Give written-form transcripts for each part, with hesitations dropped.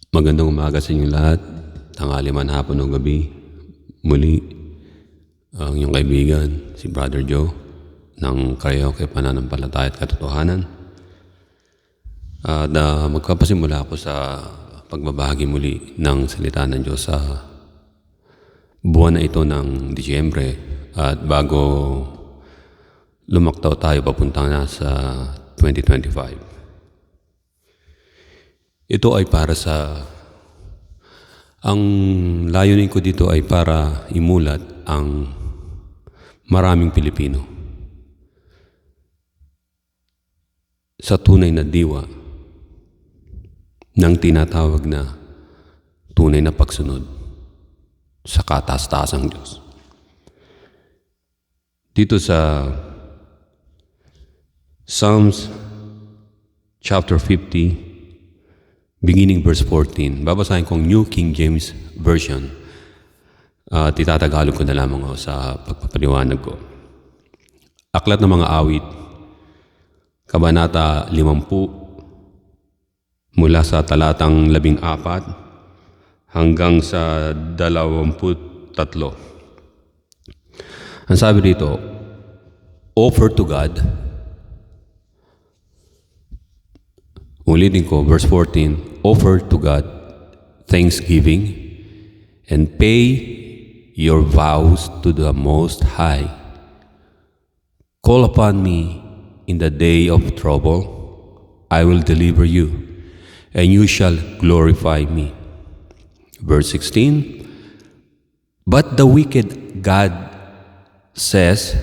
Magandang umaga sa inyong lahat. Tanghali man, hapon o gabi. Muli, ang inyong kaibigan, si Brother Joe, ng Karaoke Pananampalataya at Katotohanan. At magpapasimula ako sa pagbabahagi muli ng salita ng Diyos sa buwan na ito ng Disyembre. At bago lumaktaw tayo papunta na sa 2025. Ito ay para ang layunin ko dito ay para imulat ang maraming Pilipino sa tunay na diwa ng tinatawag na tunay na pagsunod sa kataas-taasang Diyos. Dito sa Psalms chapter 50, beginning verse 14, babasahin kong New King James Version. Itatagalog ko na lamang sa pagpapaliwanag ko. Aklat ng mga awit, Kabanata 50, mula sa talatang 14 hanggang sa 23. Ang sabi dito, offer to God. Ulitin ko, verse 14, offer to God thanksgiving and pay your vows to the Most High. Call upon me in the day of trouble. I will deliver you, and you shall glorify me. Verse 16, but the wicked God says,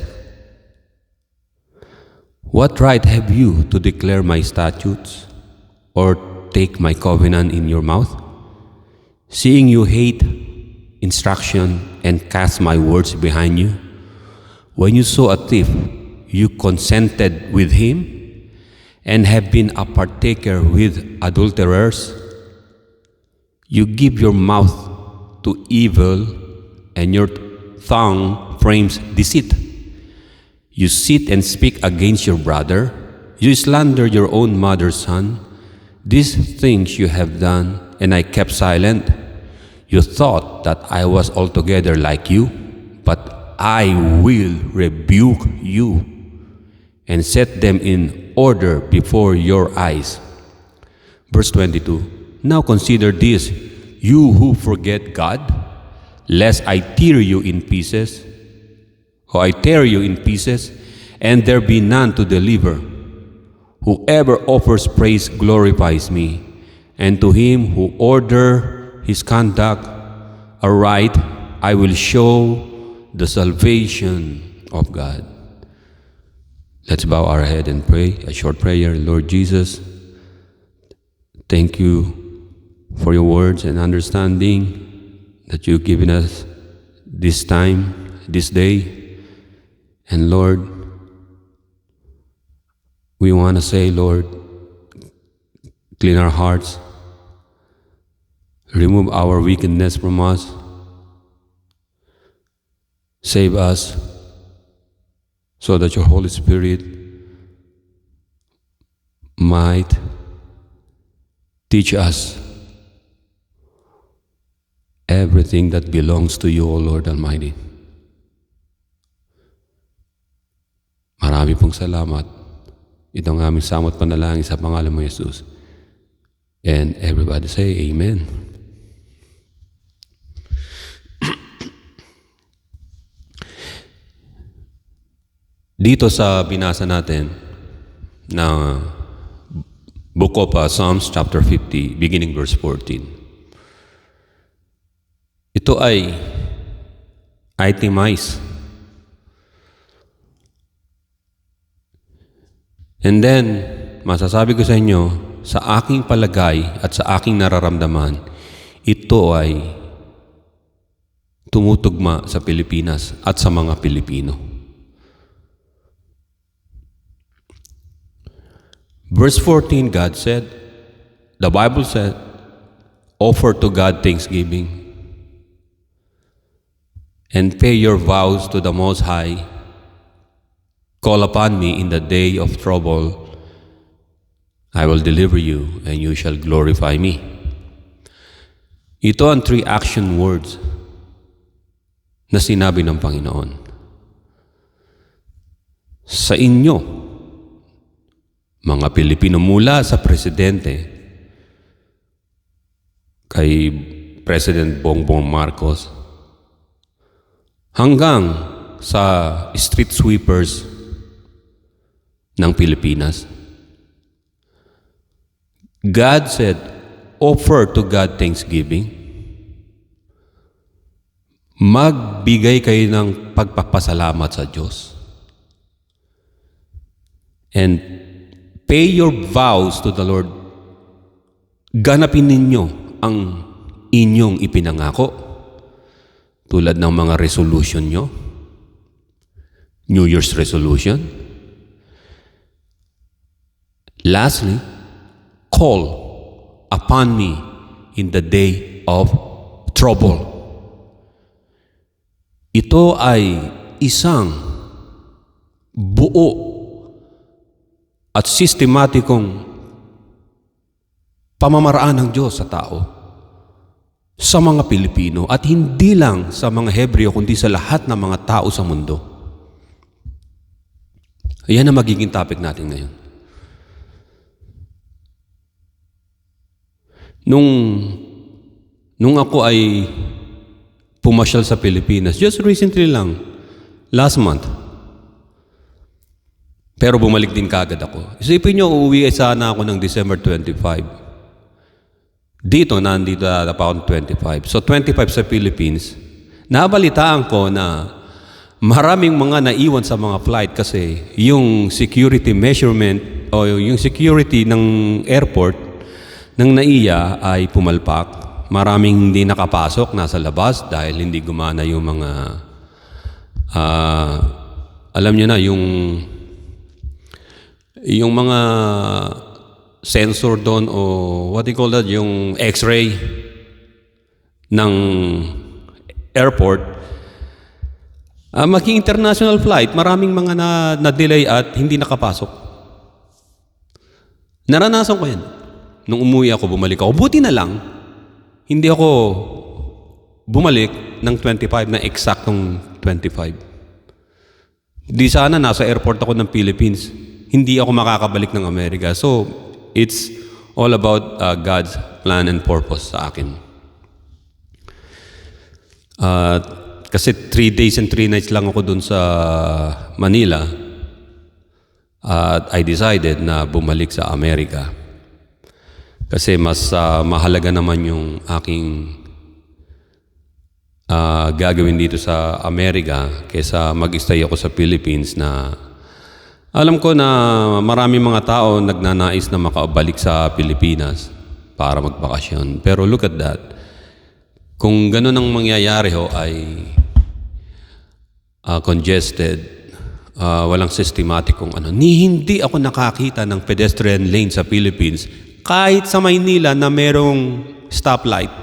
what right have you to declare my statutes or take my covenant in your mouth? Seeing you hate instruction and cast my words behind you, when you saw a thief, you consented with him and have been a partaker with adulterers. You give your mouth to evil and your tongue frames deceit. You sit and speak against your brother. You slander your own mother's son. These things you have done, and I kept silent. You thought that I was altogether like you, but I will rebuke you and set them in order before your eyes. Verse 22, now consider this, you who forget God, lest I tear you in pieces, and there be none to deliver. Whoever offers praise glorifies me, and to him who order his conduct aright, I will show the salvation of God. Let's bow our head and pray a short prayer. Lord Jesus, thank you for your words and understanding that you've given us this time, this day. And Lord, we want to say, Lord, clean our hearts, remove our wickedness from us, save us, so that your Holy Spirit might teach us everything that belongs to you, O Lord Almighty. Marami pong salamat. Ito ang aming samot panalangin sa pangalan mo, Jesus. And everybody say, Amen. Dito sa binasa natin na Book of Psalms chapter 50, beginning verse 14. Ito ay itemize. And then, masasabi ko sa inyo, sa aking palagay at sa aking nararamdaman, ito ay tumutugma sa Pilipinas at sa mga Pilipino. Verse 14, God said, the Bible said, offer to God thanksgiving and pay your vows to the Most High. Call upon me in the day of trouble. I will deliver you, and you shall glorify me. Ito ang 3 action words na sinabi ng Panginoon. Sa inyo, mga Pilipino, mula sa presidente, kay President Bongbong Marcos, hanggang sa street sweepers ng Pilipinas. God said, offer to God thanksgiving. Magbigay kayo ng pagpapasalamat sa Diyos. And pay your vows to the Lord. Ganapin ninyo ang inyong ipinangako. Tulad ng mga resolution nyo. New Year's resolution. Lastly, call upon me in the day of trouble. Ito ay isang buo at sistematikong pamamaraan ng Diyos sa tao, sa mga Pilipino, at hindi lang sa mga Hebreo, kundi sa lahat ng mga tao sa mundo. Ayan ang magiging topic natin ngayon. Nung ako ay pumasyal sa Pilipinas, just recently lang, last month, pero bumalik din kagad ako. Isipin nyo, uuwi sana ako ng December 25. Nandito pa ako 25. So 25 sa Philippines. Nabalitaan ko na maraming mga naiwan sa mga flight kasi yung security measurement o yung security ng airport ng NAIA ay pumalpak. Maraming hindi nakapasok, nasa labas dahil hindi gumana yung mga, alam nyo na, yung mga sensor doon o what do you call that, yung x-ray ng airport. Maging international flight, maraming mga na-delay at hindi nakapasok. Naranasan ko yan. Nung umuwi ako, bumalik ako. Buti na lang, hindi ako bumalik ng 25 na eksaktong 25. Di sana nasa airport ako ng Philippines. Hindi ako makakabalik ng Amerika. So, it's all about God's plan and purpose sa akin. Kasi 3 days and 3 nights lang ako dun sa Manila. At I decided na bumalik sa Amerika. Kasi mas mahalaga naman yung aking gagawin dito sa Amerika kaysa mag-stay ako sa Philippines na alam ko na marami mga tao nagnanais na makabalik sa Pilipinas para magbakasyon. Pero look at that. Kung ganun ang mangyayari ho ay congested, walang systematic kung ano. Hindi ako nakakita ng pedestrian lane sa Philippines kahit sa Maynila na merong stoplight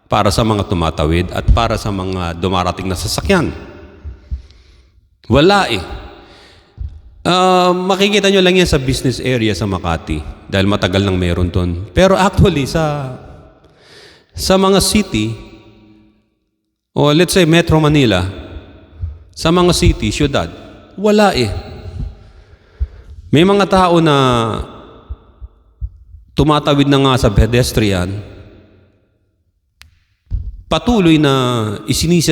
para sa mga tumatawid at para sa mga dumarating na sasakyan. Wala eh. Makikita nyo lang yan sa business area sa Makati dahil matagal nang meron ton. Pero actually sa mga city o let's say Metro Manila, sa mga city, syudad, wala eh. May mga tao na tumatawid na nga sa pedestrian, patuloy na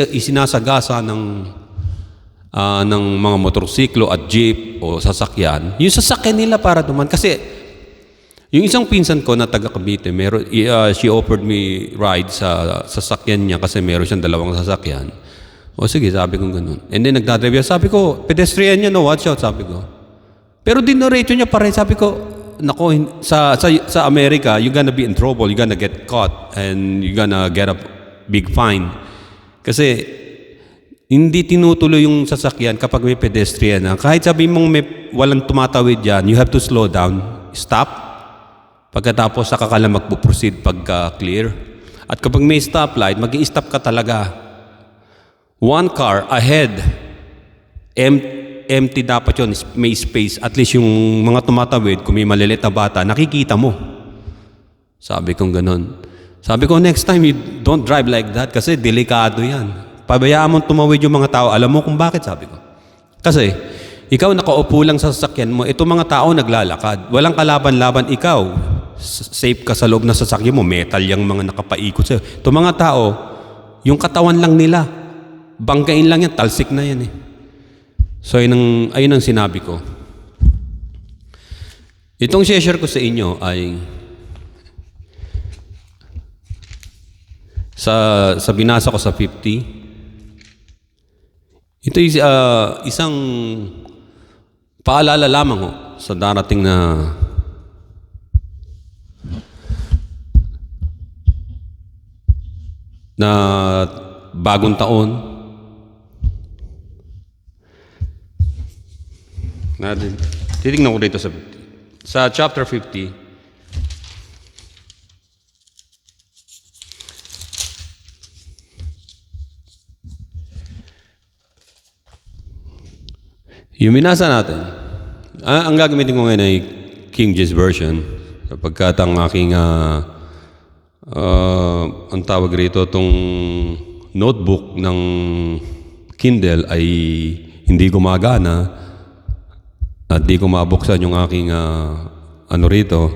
isinasagasa ng mga motorsiklo at jeep o sasakyan. Yung sasakyan nila para duman. Kasi yung isang pinsan ko na taga Cavite, she offered me ride sa sasakyan niya kasi meron siyang 2 sasakyan. O sige, sabi ko ganun. And then nagdadrive. Sabi ko, pedestrian niya, no, watch out, sabi ko. Pero dinorecho niya pa rin. Sabi ko, nako, sa Amerika, you're gonna be in trouble, you're gonna get caught, and you're gonna get a big fine. Kasi hindi tinutuloy yung sasakyan kapag may pedestrian na. Kahit sabihin mong walang tumatawid dyan, you have to slow down, stop. Pagkatapos saka ka lang magpo-proceed pagka clear. At kapag may stoplight, mag-i-stop ka talaga. One car ahead, empty dapat yun, may space. At least yung mga tumatawid, kung may malilit na bata, nakikita mo. Sabi kong ganun. Sabi ko, next time, you don't drive like that kasi delikado yan. Pabayaan mong tumawid yung mga tao. Alam mo kung bakit, sabi ko. Kasi, ikaw nakaupo lang sa sasakyan mo, itong mga tao naglalakad. Walang kalaban-laban, ikaw. Safe ka sa loob ng sasakyan mo, metal yung mga nakapaikot sa'yo. Itong mga tao, yung katawan lang nila. Banggain lang yan, talsik na yan eh. So, ayun ang sinabi ko. Itong share ko sa inyo ay sa binasa ko sa 50. Ito is isang paalala lamang ho sa darating na bagong taon. Titignan ko dito sa chapter 50. Yung minasa natin, ang gagamitin ko ngayon ay King James Version sapagkat ang aking ang tawag rito itong notebook ng Kindle ay hindi gumagana at di ko mabuksan yung aking ano rito.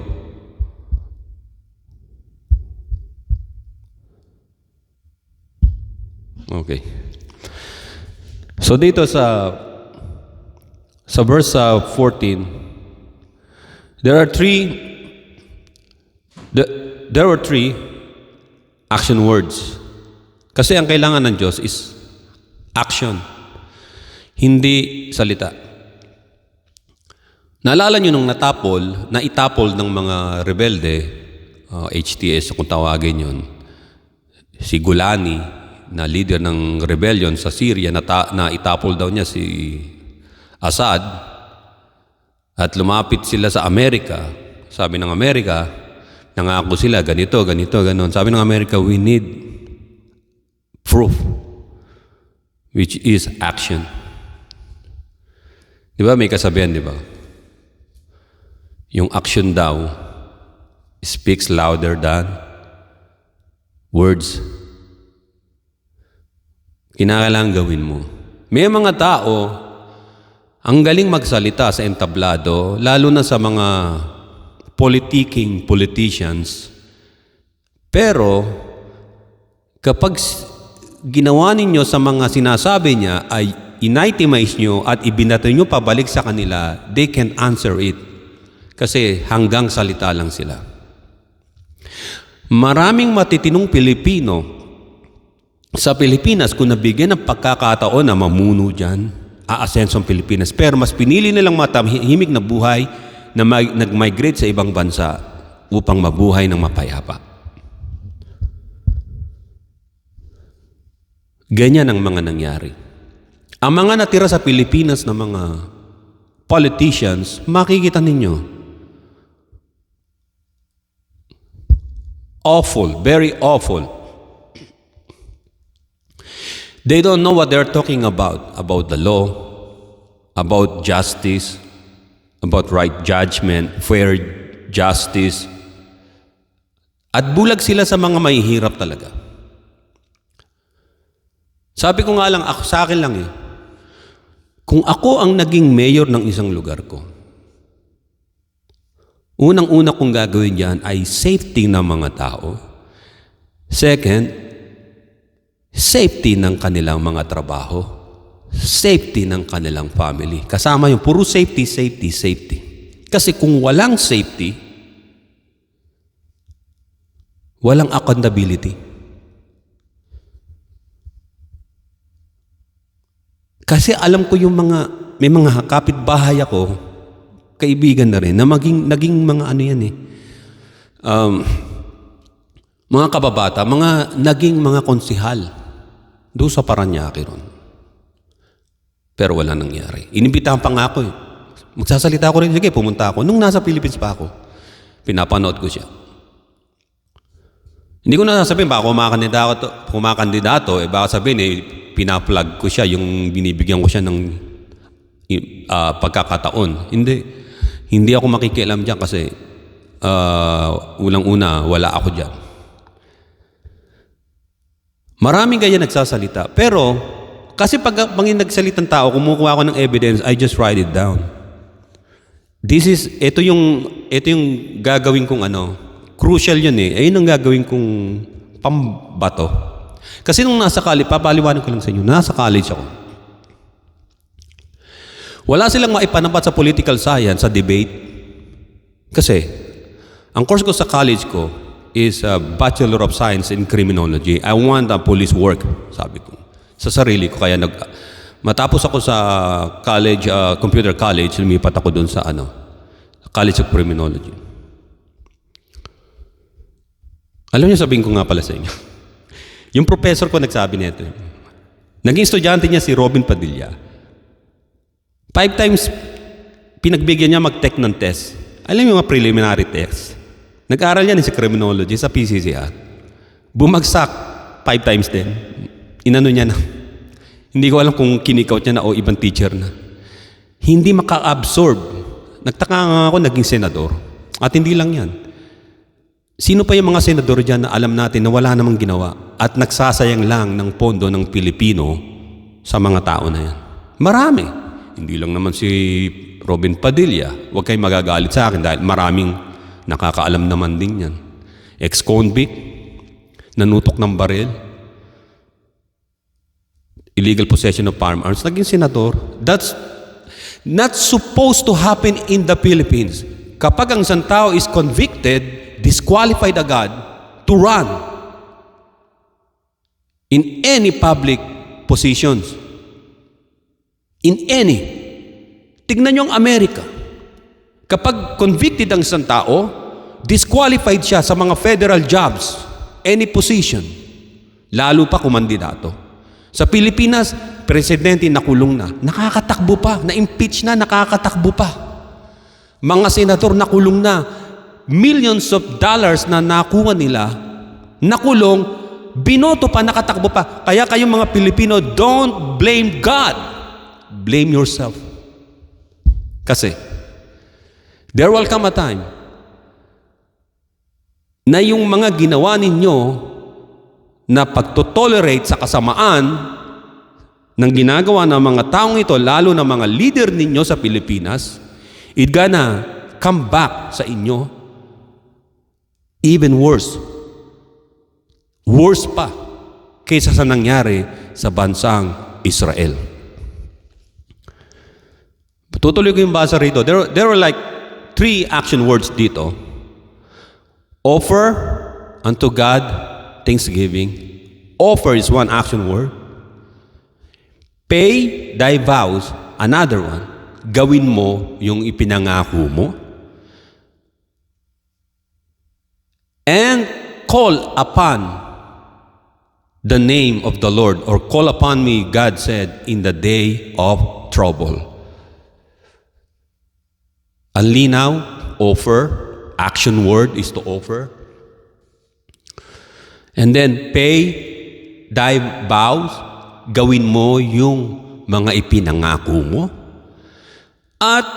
Okay. So dito sa verse 14, there were three action words. Kasi ang kailangan ng Diyos is action, hindi salita. Naalala nyo nung naitapol ng mga rebelde, HTS kung tawagin yun, si Golani na leader ng rebellion sa Syria, na itapol daw niya si Assad, at lumapit sila sa Amerika. Sabi ng Amerika, nangako sila, ganito, ganon. Sabi ng Amerika, we need proof, which is action. Di ba may kasabihan, di ba? Yung action daw speaks louder than words. Kinakailangan gawin mo. May mga tao ang galing magsalita sa entablado, lalo na sa mga politicians. Pero kapag ginawa ninyo sa mga sinasabi niya ay initemize nyo at ibinato nyo pabalik sa kanila, they can answer it. Kasi hanggang salita lang sila. Maraming matitinong Pilipino sa Pilipinas kung nabigyan ng pagkakataon na mamuno dyan, aasenso ang Pilipinas. Pero mas pinili nilang matahimik na buhay na nag-migrate sa ibang bansa upang mabuhay ng mapayapa. Ganyan ang mga nangyari. Ang mga natira sa Pilipinas na mga politicians, makikita ninyo, awful, very awful. They don't know what they're talking about the law, about justice, about right judgment, fair justice. At bulag sila sa mga mahihirap talaga. Sabi ko nga lang, sa akin lang kung ako ang naging mayor ng isang lugar ko, unang-una kong gagawin diyan ay safety ng mga tao. Second, safety ng kanilang mga trabaho. Safety ng kanilang family. Kasama yung puro safety. Kasi kung walang safety, walang accountability. Kasi alam ko yung may mga kapitbahay ako, kaibigan na rin, na naging mga ano yan mga kababata, naging mga konsihal doon sa Parañaque ron. Pero wala nangyari. Inimbitahan pa nga ako Magsasalita ako rin, sige, pumunta ako. Nung nasa Philippines pa ako, pinapanood ko siya. Hindi ko na sasabihin, baka kumakandidato, baka sabihin, pinaplug ko siya, yung binibigyan ko siya ng pagkakataon. Hindi ako makikialam dyan kasi unang-una, wala ako dyan. Maraming ganyan nagsasalita. Pero, kasi pag nagsalitang tao, kumukuha ako ng evidence, I just write it down. Ito yung gagawin kong crucial yun eh. Ayun ang gagawin kong pambato. Kasi nung nasa college, papaliwanag ko lang sa inyo, nasa college ako. Wala silang maipanabat sa political science, sa debate. Kasi, ang course ko sa college ko is a Bachelor of Science in Criminology. I want a police work, sabi ko. Sa sarili ko, kaya matapos ako sa college, computer college, lumipat ako dun sa College of Criminology. Alam niyo, sabihin ko nga pala sa inyo. Yung professor ko nagsabi nito. Naging estudyante niya si Robin Padilla. 5 times pinagbigyan niya mag-take ng test. Alam niyo yung mga preliminary test. Nag-aral yan sa criminology sa PCCR. Bumagsak 5 times din. Inano niya na. Hindi ko alam kung kinikout niya na o ibang teacher na. Hindi maka-absorb. Nagtaka nga ako naging senador. At hindi lang yan. Sino pa yung mga senador dyan na alam natin na wala namang ginawa at nagsasayang lang ng pondo ng Pilipino sa mga tao na yan? Marami. Hindi lang naman si Robin Padilla. Huwag kayong magagalit sa akin dahil maraming nakakaalam naman din yan. Ex-convict, nanutok ng baril, illegal possession of firearms, naging senador. That's not supposed to happen in the Philippines. Kapag ang isang tao is convicted, disqualified agad to run in any public positions. In any. Tignan niyo ang Amerika. Kapag convicted ang isang tao, disqualified siya sa mga federal jobs, any position, lalo pa kumandidato. Sa Pilipinas, presidente nakulong na, nakakatakbo pa, na-impeach na, nakakatakbo pa. Mga senador nakulong na, millions of dollars na nakuha nila, nakulong, binoto pa, nakatakbo pa. Kaya kayong mga Pilipino, don't blame God. Blame yourself. Kasi, there will come a time na yung mga ginawa ninyo na pagtotolerate sa kasamaan ng ginagawa ng mga taong ito, lalo na mga leader ninyo sa Pilipinas, it gonna come back sa inyo even worse. Worse pa kaysa sa nangyari sa bansang Israel. Tutuloy ko yung basa rito. There were like 3 action words dito. Offer unto God thanksgiving. Offer is one action word. Pay thy vows, another one. Gawin mo yung ipinangako mo. And call upon the name of the Lord, or call upon me, God said, in the day of trouble. Ang linaw, offer. Action word is to offer. And then, pay thy vows. Gawin mo yung mga ipinangako mo. At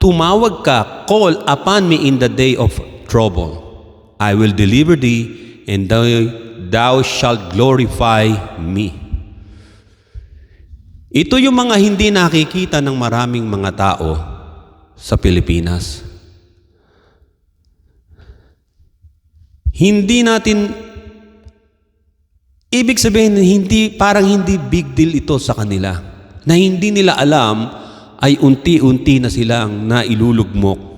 tumawag ka, call upon me in the day of trouble. I will deliver thee, and thou shalt glorify me. Ito yung mga hindi nakikita ng maraming mga tao sa Pilipinas. Hindi natin, ibig sabihin, parang hindi big deal ito sa kanila. Na hindi nila alam ay unti-unti na silang nailulugmok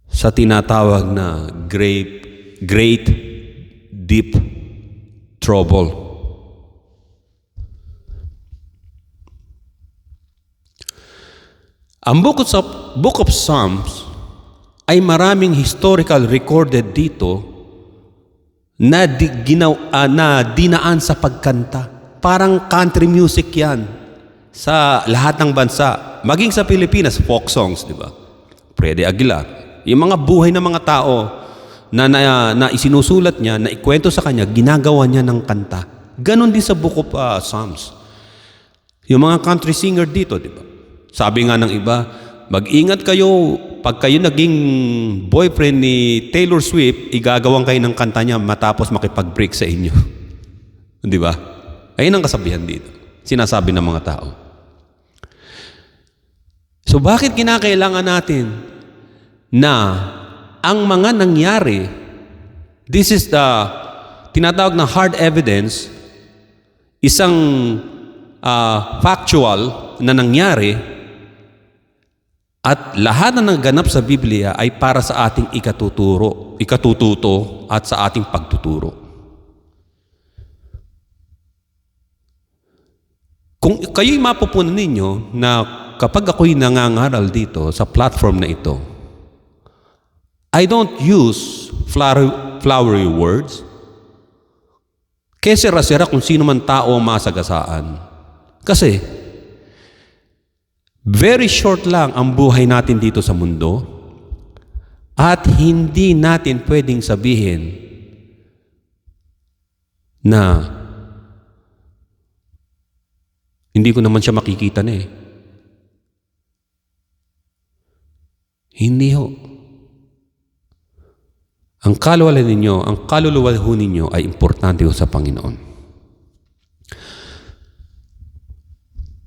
sa tinatawag na great deep trouble. Ang Book of Psalms ay maraming historical recorded dito na dinaan sa pagkanta. Parang country music yan sa lahat ng bansa. Maging sa Pilipinas, folk songs, di ba? Freddy Aguilar. Yung mga buhay ng mga tao na isinusulat niya, na ikwento sa kanya, ginagawa niya ng kanta. Ganon din sa Book of Psalms. Yung mga country singer dito, di ba? Sabi nga ng iba, mag-ingat kayo pag kayo naging boyfriend ni Taylor Swift, igagawan kayo ng kanta niya matapos makipag-break sa inyo. Di ba? Ayun ang kasabihan dito. Sinasabi ng mga tao. So bakit kinakailangan natin na ang mga nangyari, this is the tinatawag na hard evidence, isang factual na nangyari, at lahat na naganap sa Biblia ay para sa ating ikatututo at sa ating pagtuturo. Kung kayo'y mapupunan ninyo na kapag ako'y nangangaral dito sa platform na ito, I don't use flowery words. Kesera-sera kung sino man tao ang masagasaan. Kasi, very short lang ang buhay natin dito sa mundo at hindi natin pwedeng sabihin na hindi ko naman siya makikita na eh. Hindi ho. Ang kaluluwa ho ninyo ay importante ho sa Panginoon.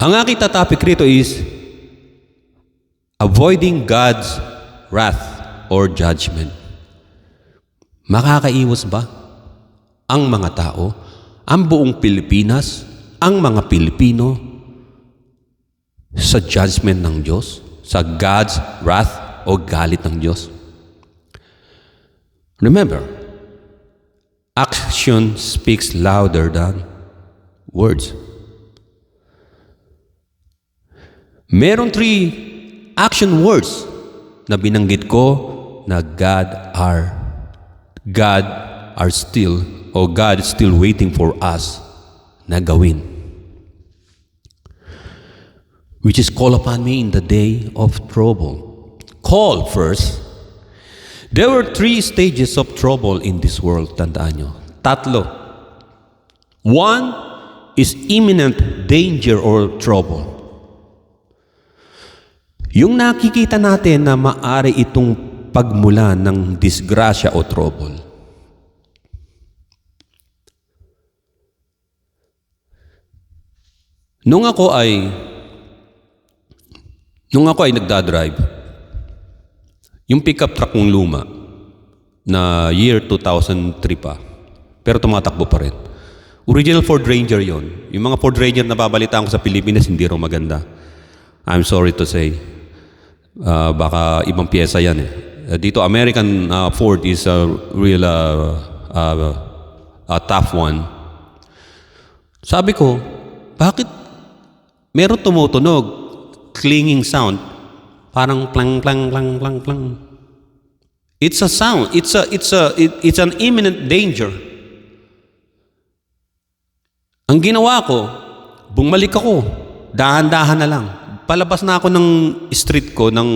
Ang aking topic rito is avoiding God's wrath or judgment. Makakaiwas ba ang mga tao, ang buong Pilipinas, ang mga Pilipino sa judgment ng Diyos, sa God's wrath o galit ng Diyos? Remember, action speaks louder than words. Meron 3 action words na binanggit ko na God is still waiting for us na gawin. Which is call upon me in the day of trouble. Call first. There were 3 stages of trouble in this world, tandaan nyo. 3. 1 is imminent danger or trouble. Yung nakikita natin na maaari itong pagmulan ng disgrasya o trouble. Nung ako ay nagdadrive, yung pickup truck kong luma na year 2003 pa, pero tumatakbo pa rin. Original Ford Ranger yon. Yung mga Ford Ranger na babalitaan ko sa Pilipinas, hindi raw maganda. I'm sorry to say. Baka ibang pyesa yan eh. Dito, American Ford is a real tough one. Sabi ko, bakit meron tumutunog, clanging sound, parang plang plang plang plang plang. It's a sound. It's an imminent danger. Ang ginawa ko, bumalik ako, dahan-dahan na lang. Palabas na ako ng street ko, ng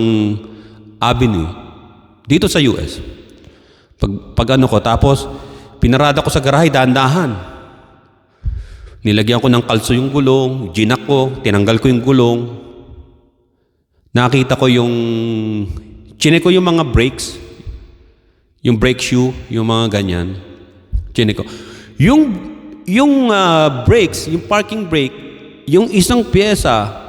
avenue, dito sa US. Pag ano ko, tapos pinarada ko sa garahe, dahan-dahan. Nilagyan ko ng kalso yung gulong, ginak ko, tinanggal ko yung gulong. Nakita ko chinek ko yung mga brakes, yung brake shoe, yung mga ganyan. Chinek ko. Yung brakes, yung parking brake, yung isang pyesa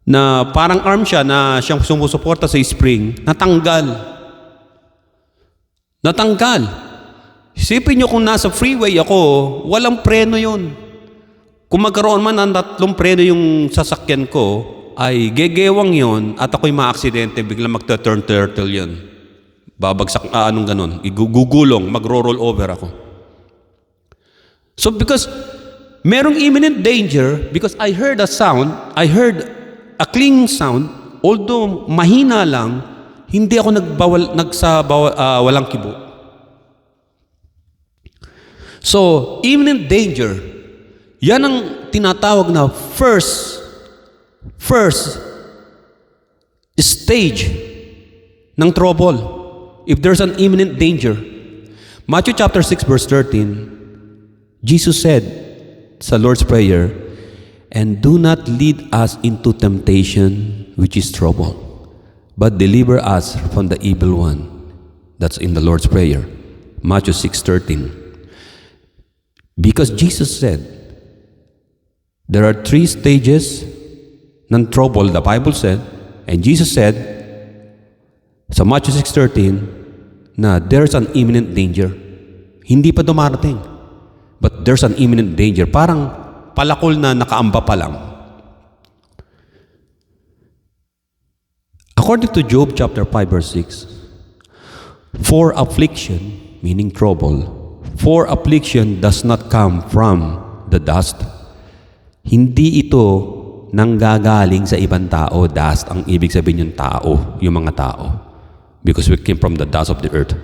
na parang arm siya na siyang sumusuporta sa spring, natanggal. Isipin nyo kung nasa freeway ako, walang preno yon. Kung magkaroon man ng 3 preno yung sasakyan ko, ay gegewang yon at ako'y maaksidente, biglang magta-turn turtle yon. Babagsak, anong ganon, igugulong, magro-roll over ako. So because merong imminent danger, because I heard a sound, I heard a clanging sound, although mahina lang, hindi ako walang kibo. So, imminent danger, yan ang tinatawag na first stage ng trouble. If there's an imminent danger. Matthew chapter 6 verse 13, Jesus said sa Lord's Prayer, "And do not lead us into temptation, which is trouble, but deliver us from the evil one. That's in the Lord's Prayer, Matthew 6:13. Because Jesus said, there are 3 stages ng trouble, the Bible said, and Jesus said, sa Matthew 6:13, na there's an imminent danger. Hindi pa dumarating, but there's an imminent danger. Parang palakol na nakaamba pa lang. According to Job chapter 5 verse 6, for affliction, meaning trouble, for affliction does not come from the dust. Hindi ito nanggagaling sa ibang tao. Dust, ang ibig sabihin yung tao, yung mga tao. Because we came from the dust of the earth.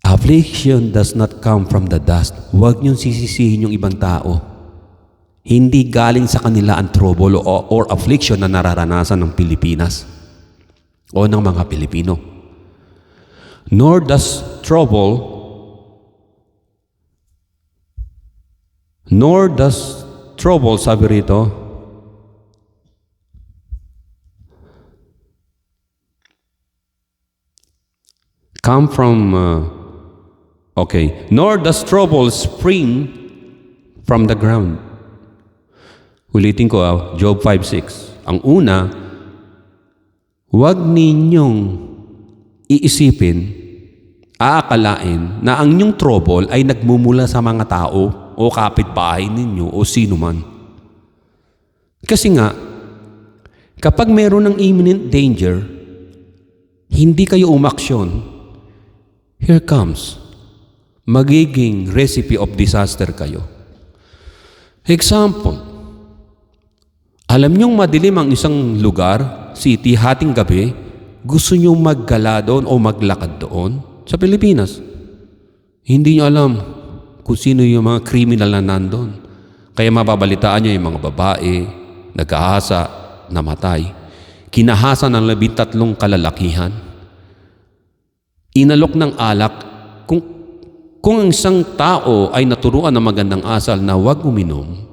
Affliction does not come from the dust. Huwag niyong sisisihin yung ibang tao. Hindi galing sa kanila ang trouble or affliction na nararanasan ng Pilipinas o ng mga Pilipino. Nor does trouble sabi rito, come from, nor does trouble spring from the ground. Ulitin ko, Job 5:6. Ang una, huwag ninyong iisipin, aakalain na ang inyong trouble ay nagmumula sa mga tao o kapitbahay ninyo o sino man. Kasi nga, kapag meron ng imminent danger, hindi kayo umaksyon, here comes, magiging recipe of disaster kayo. Example, alam niyong madilim ang isang lugar, city, hating gabi, gusto niyong maggala doon o maglakad doon sa Pilipinas. Hindi niyo alam kung sino yung mga criminal na nandun. Kaya mababalitaan niyo yung mga babae, nag-ahasa, namatay. Kinahasa ng 13 kalalakihan. Inalok ng alak. Kung ang isang tao ay naturuan ng magandang asal na huwag uminom,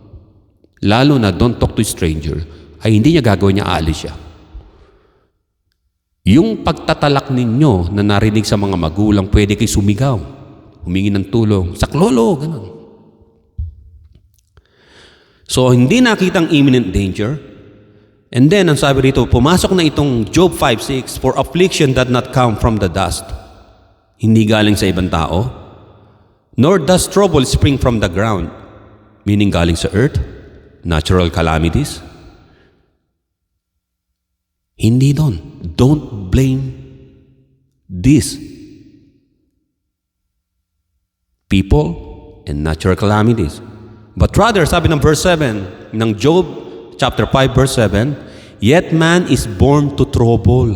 lalo na don't talk to stranger, ay hindi niya gagawin, niya aalis siya. Yung pagtatalak ninyo na narinig sa mga magulang, pwede kayo sumigaw, humingi ng tulong, saklolo, ganun. So, hindi nakitang imminent danger. And then, ang sabi rito, pumasok na itong Job 5:6, for affliction that not come from the dust. Hindi galing sa ibang tao. Nor does trouble spring from the ground, meaning galing sa earth, natural calamities. Hindi doon. Don't blame these people and natural calamities. But rather, sabi ng verse 7 ng Job chapter 5 verse 7, yet man is born to trouble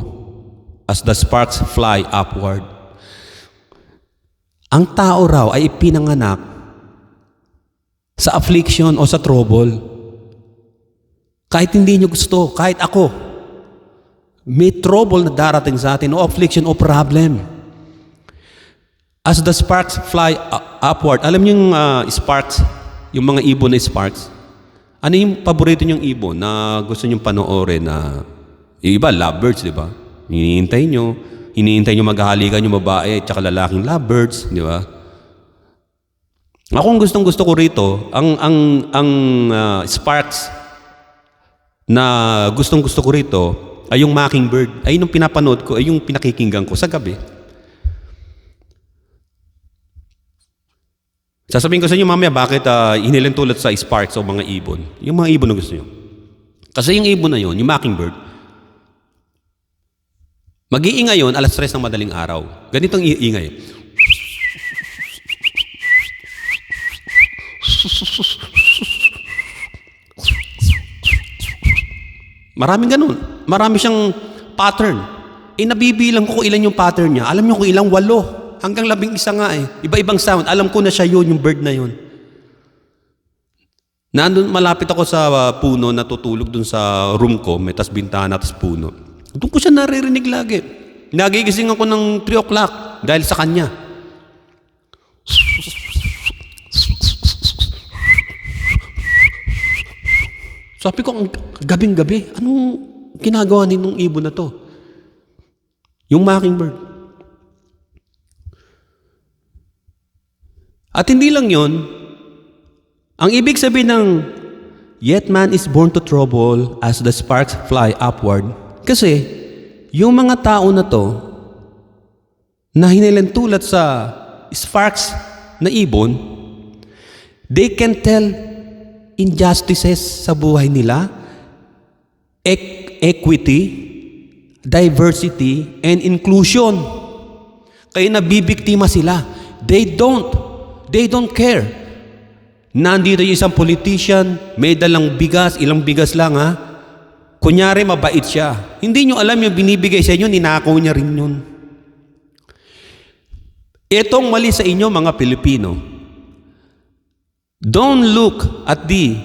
as the sparks fly upward. Ang tao raw ay ipinanganak sa affliction o sa trouble. Kahit hindi nyo gusto, kahit ako, may trouble na darating sa atin o affliction o problem. As the sparks fly upward. Alam niyo yung sparks, yung mga ibon na sparks? Ano yung paborito niyong ibon na gusto niyong panoorin na iba, lovebirds, di ba? Hinihintay nyo maghahalikan yung babae at saka lalaking lovebirds, di ba? Ako ang gustong-gusto ko rito, ang sparks na gustong-gusto ko rito ay yung mockingbird. Ay yung pinapanood ko, ay yung pinakikinggan ko sa gabi. Sasabihin ko sa inyo mamaya bakit hinilin tulad sa sparks o mga ibon. Yung mga ibon na gusto nyo. Kasi yung ibon na yun, yung mockingbird, mag-iingay yun alas 3 ng madaling araw. Ganitong iingay. Maraming ganun. Marami siyang pattern. Nabibilang ko kung ilan yung pattern niya. Alam niyo kung ilang 8. Hanggang 11 nga eh. Iba-ibang sound. Alam ko na siya yun, yung bird na yun. Nandun, malapit ako sa puno, natutulog dun sa room ko. May tas bintana, tas puno. Doon ko siya naririnig lagi. Nagigising ako ng 3 o'clock dahil sa kanya. Sabi ko, gabing-gabi, anong ginagawa nitong ibon na to. Yung mockingbird. At hindi lang yon, ang ibig sabihin ng yet man is born to trouble as the sparks fly upward. Kasi yung mga tao na to na hinilentulad sa sparks na ibon, they can tell injustices sa buhay nila, equity, diversity, and inclusion. Kaya nabibiktima sila. They don't care. Nandito yung isang politician, may dalang bigas, ilang bigas lang ha. Kunyari mabait siya. Hindi nyo alam yung binibigay sa inyo, ninakaw niya rin yun. Itong mali sa inyo mga Pilipino. Don't look at the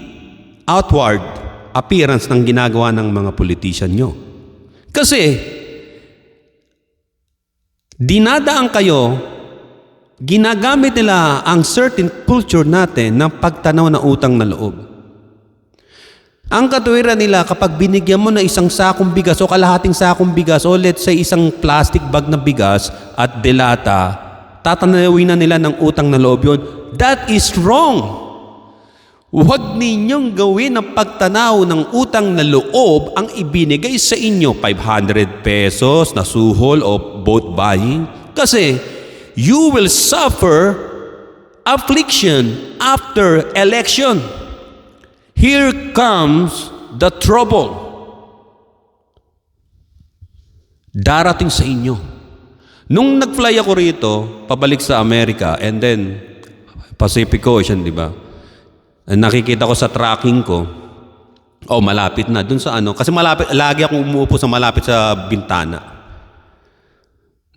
outward appearance ng ginagawa ng mga politician nyo. Kasi, dinadaan kayo, ginagamit nila ang certain culture natin ng pagtanaw na utang na loob. Ang katuwiran nila kapag binigyan mo na isang sakong bigas o kalahating sakong bigas o let's say isang plastic bag na bigas at delata, tatanawin na nila ng utang na loob yun. That is wrong. Huwag ninyong gawin ang pagtanaw ng utang na loob ang ibinigay sa inyo 500 pesos na suhol o vote buying. Kasi you will suffer affliction after election. Here comes the trouble. Darating sa inyo. Nung nag-fly ako rito, pabalik sa Amerika, and then Pacific Ocean, di ba? Nakikita ko sa tracking ko, malapit na. Dun sa kasi malapit, lagi akong umuupo sa malapit sa bintana.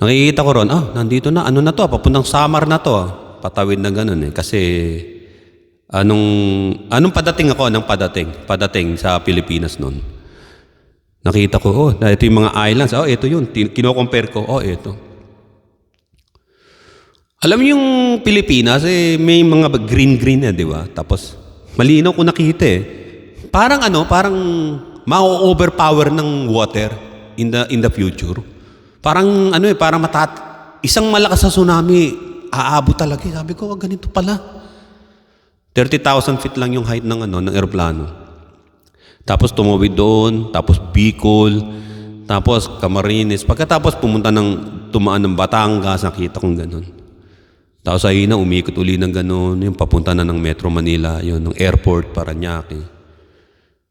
Nakikita ko ron, nandito na, na to, papuntang Samar na to. Patawid na ganun eh. Kasi, anong padating ako, padating sa Pilipinas noon. Nakita ko, ito yung mga islands, ito yun, kino-compare ko, ito. Alam mo yung Pilipinas, may mga green na, di ba? Tapos, malinaw ko nakita Parang ma-overpower ng water in the future. Parang parang isang malakas na tsunami, aabot talaga. Sabi ko, ganito pala. 30,000 feet lang yung height ng eroplano. Tapos tumawid doon, tapos Bicol, tapos Camarines. Pagkatapos tumaan ng Batangas, nakita kong ganun. Tapos ay umikot uli ng gano'n, yung papunta na ng Metro Manila, yun, ng airport, Parañaque.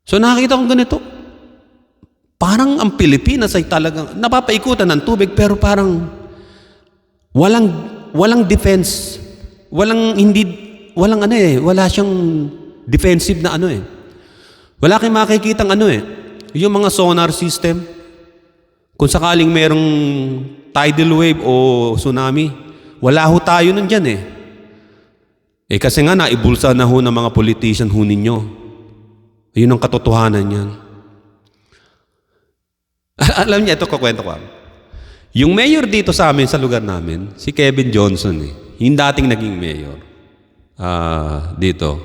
So nakakita kong ganito. Parang ang Pilipinas ay talagang napapaikutan ng tubig, pero parang walang defense. Wala siyang defensive na Wala kayong makikitang yung mga sonar system. Kung sakaling merong tidal wave o tsunami, wala ho tayo nun dyan kasi nga naibulsa na ho ng mga politician ho ninyo. Ayun ang katotohanan yan. Alam niya, ito kukwento ko. Yung mayor dito sa amin, sa lugar namin, si Kevin Johnson yung dating naging mayor. Dito.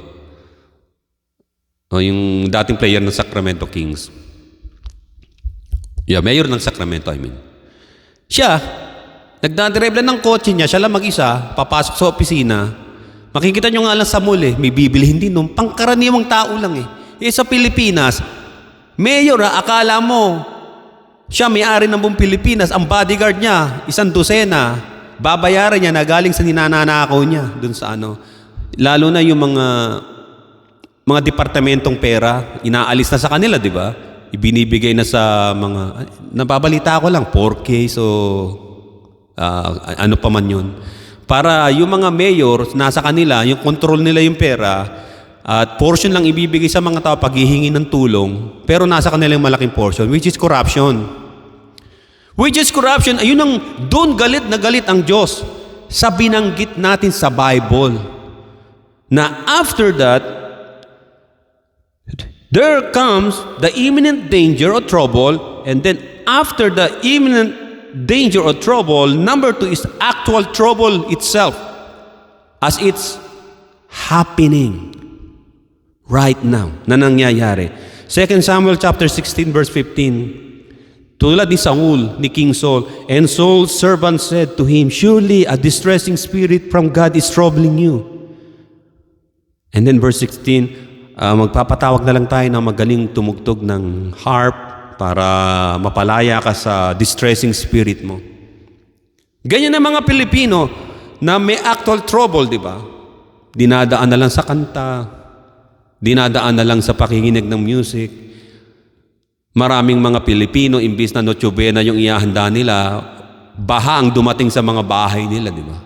Yung dating player ng Sacramento Kings. Mayor ng Sacramento, Siya, nagdadrive lang ng kotse niya, siya lang mag-isa, papasok sa opisina. Makikita nyo nga lang sa mall may bibilihin din nung pangkaraniwang tao lang sa Pilipinas, mayor akala mo, siya may-ari ng buong Pilipinas, ang bodyguard niya, 100, babayaran niya na galing sa ninanakaw niya, dun sa Lalo na yung mga departamentong pera, inaalis na sa kanila, di ba? Ibinibigay na sa mga, nababalita ko lang, 4K, so pa man yun. Para yung mga mayor, nasa kanila, yung control nila yung pera, at portion lang ibibigay sa mga tao pag hihingi ng tulong, pero nasa kanila yung malaking portion, which is corruption. Ayun ang, doon galit na galit ang Diyos sa binanggit natin sa Bible. Na after that, there comes the imminent danger or trouble, and then after the imminent danger or trouble, number 2 is actual trouble itself, as it's happening right now, na nangyayari. 2 Samuel chapter 16 verse 15. Tulad ni Saul, ni King Saul, and Saul's servant said to him, "Surely a distressing spirit from God is troubling you." And then verse 16, magpapatawag na lang tayo ng magaling tumugtog ng harp para mapalaya ka sa distressing spirit mo. Ganyan ang mga Pilipino na may actual trouble, di ba? Dinadaan na lang sa kanta, dinadaan na lang sa pakikinig ng music. Maraming mga Pilipino, imbis na Noche Buena yung iahanda nila, baha ang dumating sa mga bahay nila, di ba?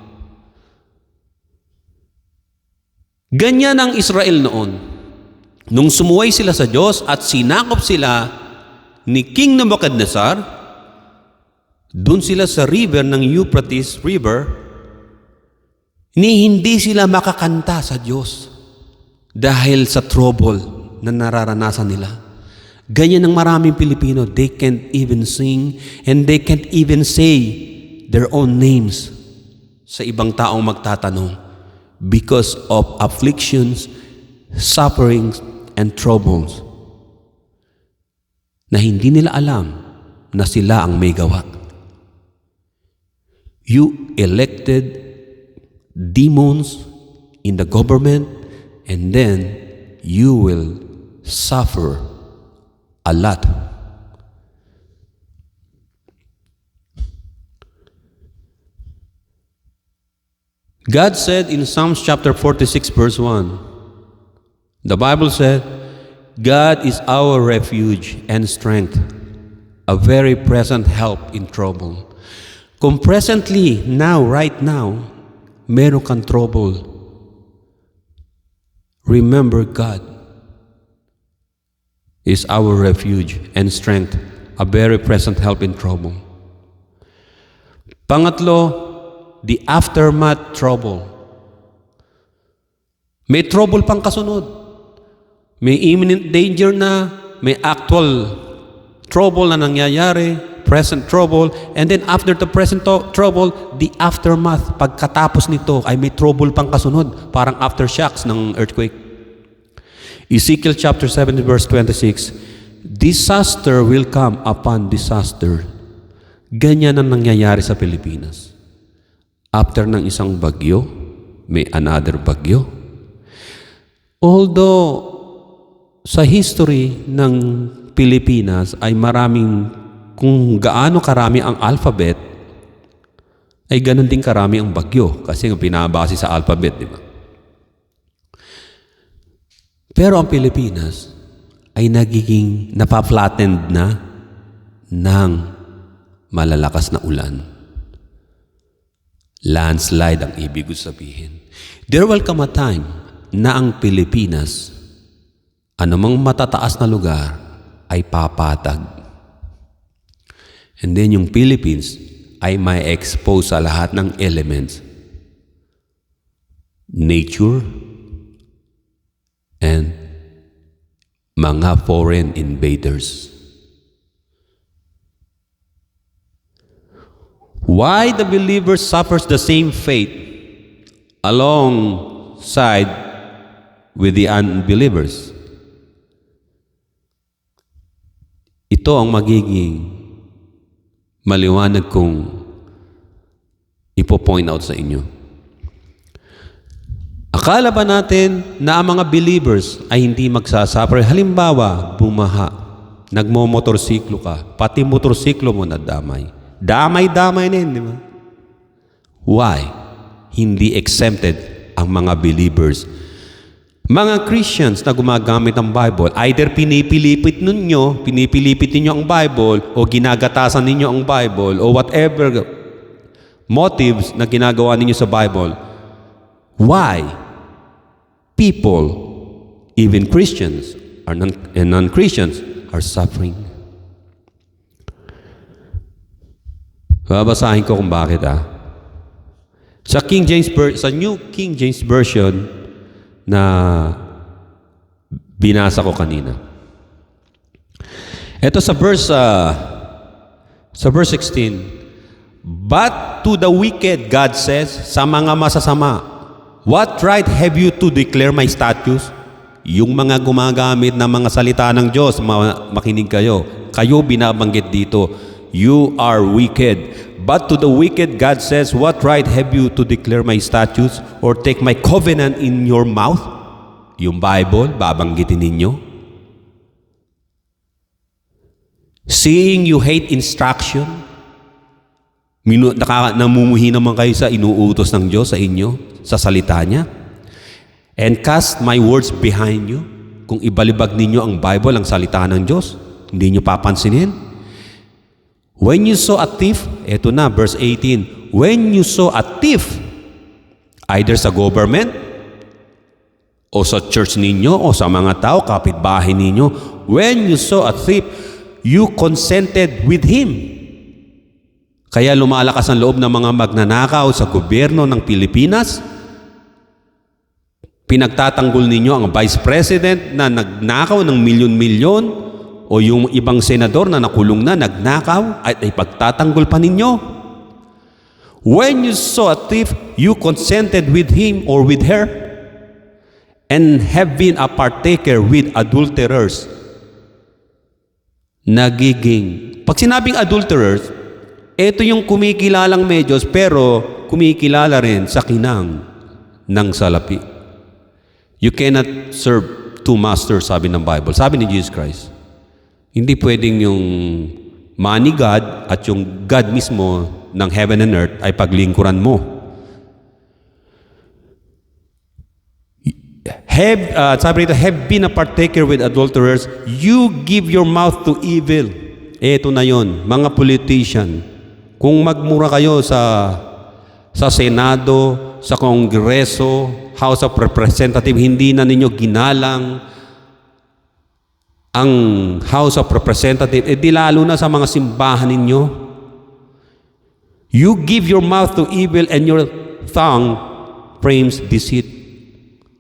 Ganyan ang Israel noon. Nung sumuway sila sa Diyos at sinakop sila ni King Nebuchadnezzar, dun sila sa river ng Euphrates River, hindi sila makakanta sa Diyos dahil sa trouble na nararanasan nila. Ganyan ang maraming Pilipino. They can't even sing and they can't even say their own names sa ibang taong magtatanong because of afflictions, sufferings, and troubles na hindi nila alam na sila ang may gawa. You elected demons in the government and then you will suffer a lot. God said in Psalms chapter 46 verse 1, the Bible said, God is our refuge and strength, a very present help in trouble. Kung presently, right now, meron kang trouble, remember God is our refuge and strength, a very present help in trouble. Pangatlo, the aftermath trouble. May trouble pang kasunod. May imminent danger na, may actual trouble na nangyayari, present trouble, and then after the present trouble, the aftermath, pagkatapos nito ay may trouble pang kasunod, parang aftershocks ng earthquake. Ezekiel chapter 7 verse 26, disaster will come upon disaster. Ganyan ang nangyayari sa Pilipinas. After ng isang bagyo, may another bagyo. Although sa history ng Pilipinas ay maraming, kung gaano karami ang alphabet, ay ganun din karami ang bagyo kasi pinabase sa alphabet, di ba? Pero ang Pilipinas ay nagiging napaflattened na ng malalakas na ulan. Landslide ang ibig sabihin. There will come a time na ang Pilipinas, anumang matataas na lugar, ay papatag. And then yung Philippines ay may expose sa lahat ng elements. Nature, and mga foreign invaders. Why the believer suffers the same fate alongside with the unbelievers? Ito ang magiging maliwanag kong ipo-point out sa inyo. Akala ba natin na ang mga believers ay hindi magsasuffer? Halimbawa, bumaha, nagmo-motorsiklo ka, pati motorsiklo mo nadamay. Damay-damay na yun, di ba? Why? Hindi exempted ang mga believers. Mga Christians na gumagamit ng Bible, either pinipilipit ninyo ang Bible, o ginagatasan ninyo ang Bible, o whatever motives na ginagawa ninyo sa Bible. Why? People, even Christians and non-Christians, are suffering. Babasahin ko kung bakit. Sa New King James Version na binasa ko kanina. Ito sa verse 16. But to the wicked, God says, sa mga masasama, what right have you to declare my statutes? Yung mga gumagamit ng mga salita ng Diyos, makinig kayo. Kayo binabanggit dito, you are wicked. But to the wicked, God says, what right have you to declare my statutes or take my covenant in your mouth? Yung Bible, babanggitin ninyo. Seeing you hate instruction, namumuhi naman kayo sa inuutos ng Diyos sa inyo, sa salita niya. And cast my words behind you. Kung ibalibag ninyo ang Bible, ang salita ng Diyos, hindi nyo papansinin. When you saw a thief, eto na, verse 18. When you saw a thief, either sa government, o sa church ninyo, o sa mga tao, kapitbahay ninyo, when you saw a thief, you consented with him. Kaya lumalakas ang loob ng mga magnanakaw sa gobyerno ng Pilipinas. Pinagtatanggol ninyo ang Vice President na nagnakaw ng milyon-milyon o yung ibang senador na nakulong na nagnakaw at ipagtatanggol pa ninyo. When you saw a thief, you consented with him or with her and have been a partaker with adulterers. Pag sinabing adulterers, ito yung kumikilalang medyos pero kumikilala rin sa kinang ng salapi. You cannot serve two masters, sabi ng Bible. Sabi ni Jesus Christ. Hindi pwedeng yung money God at yung God mismo ng heaven and earth ay paglingkuran mo. Sabi rito, have been a partaker with adulterers. You give your mouth to evil. Ito na yon, mga politician. Kung magmura kayo sa Senado, sa Kongreso, House of Representatives, hindi na ninyo ginalang ang House of Representatives, di lalo na sa mga simbahan ninyo. You give your mouth to evil and your tongue frames deceit.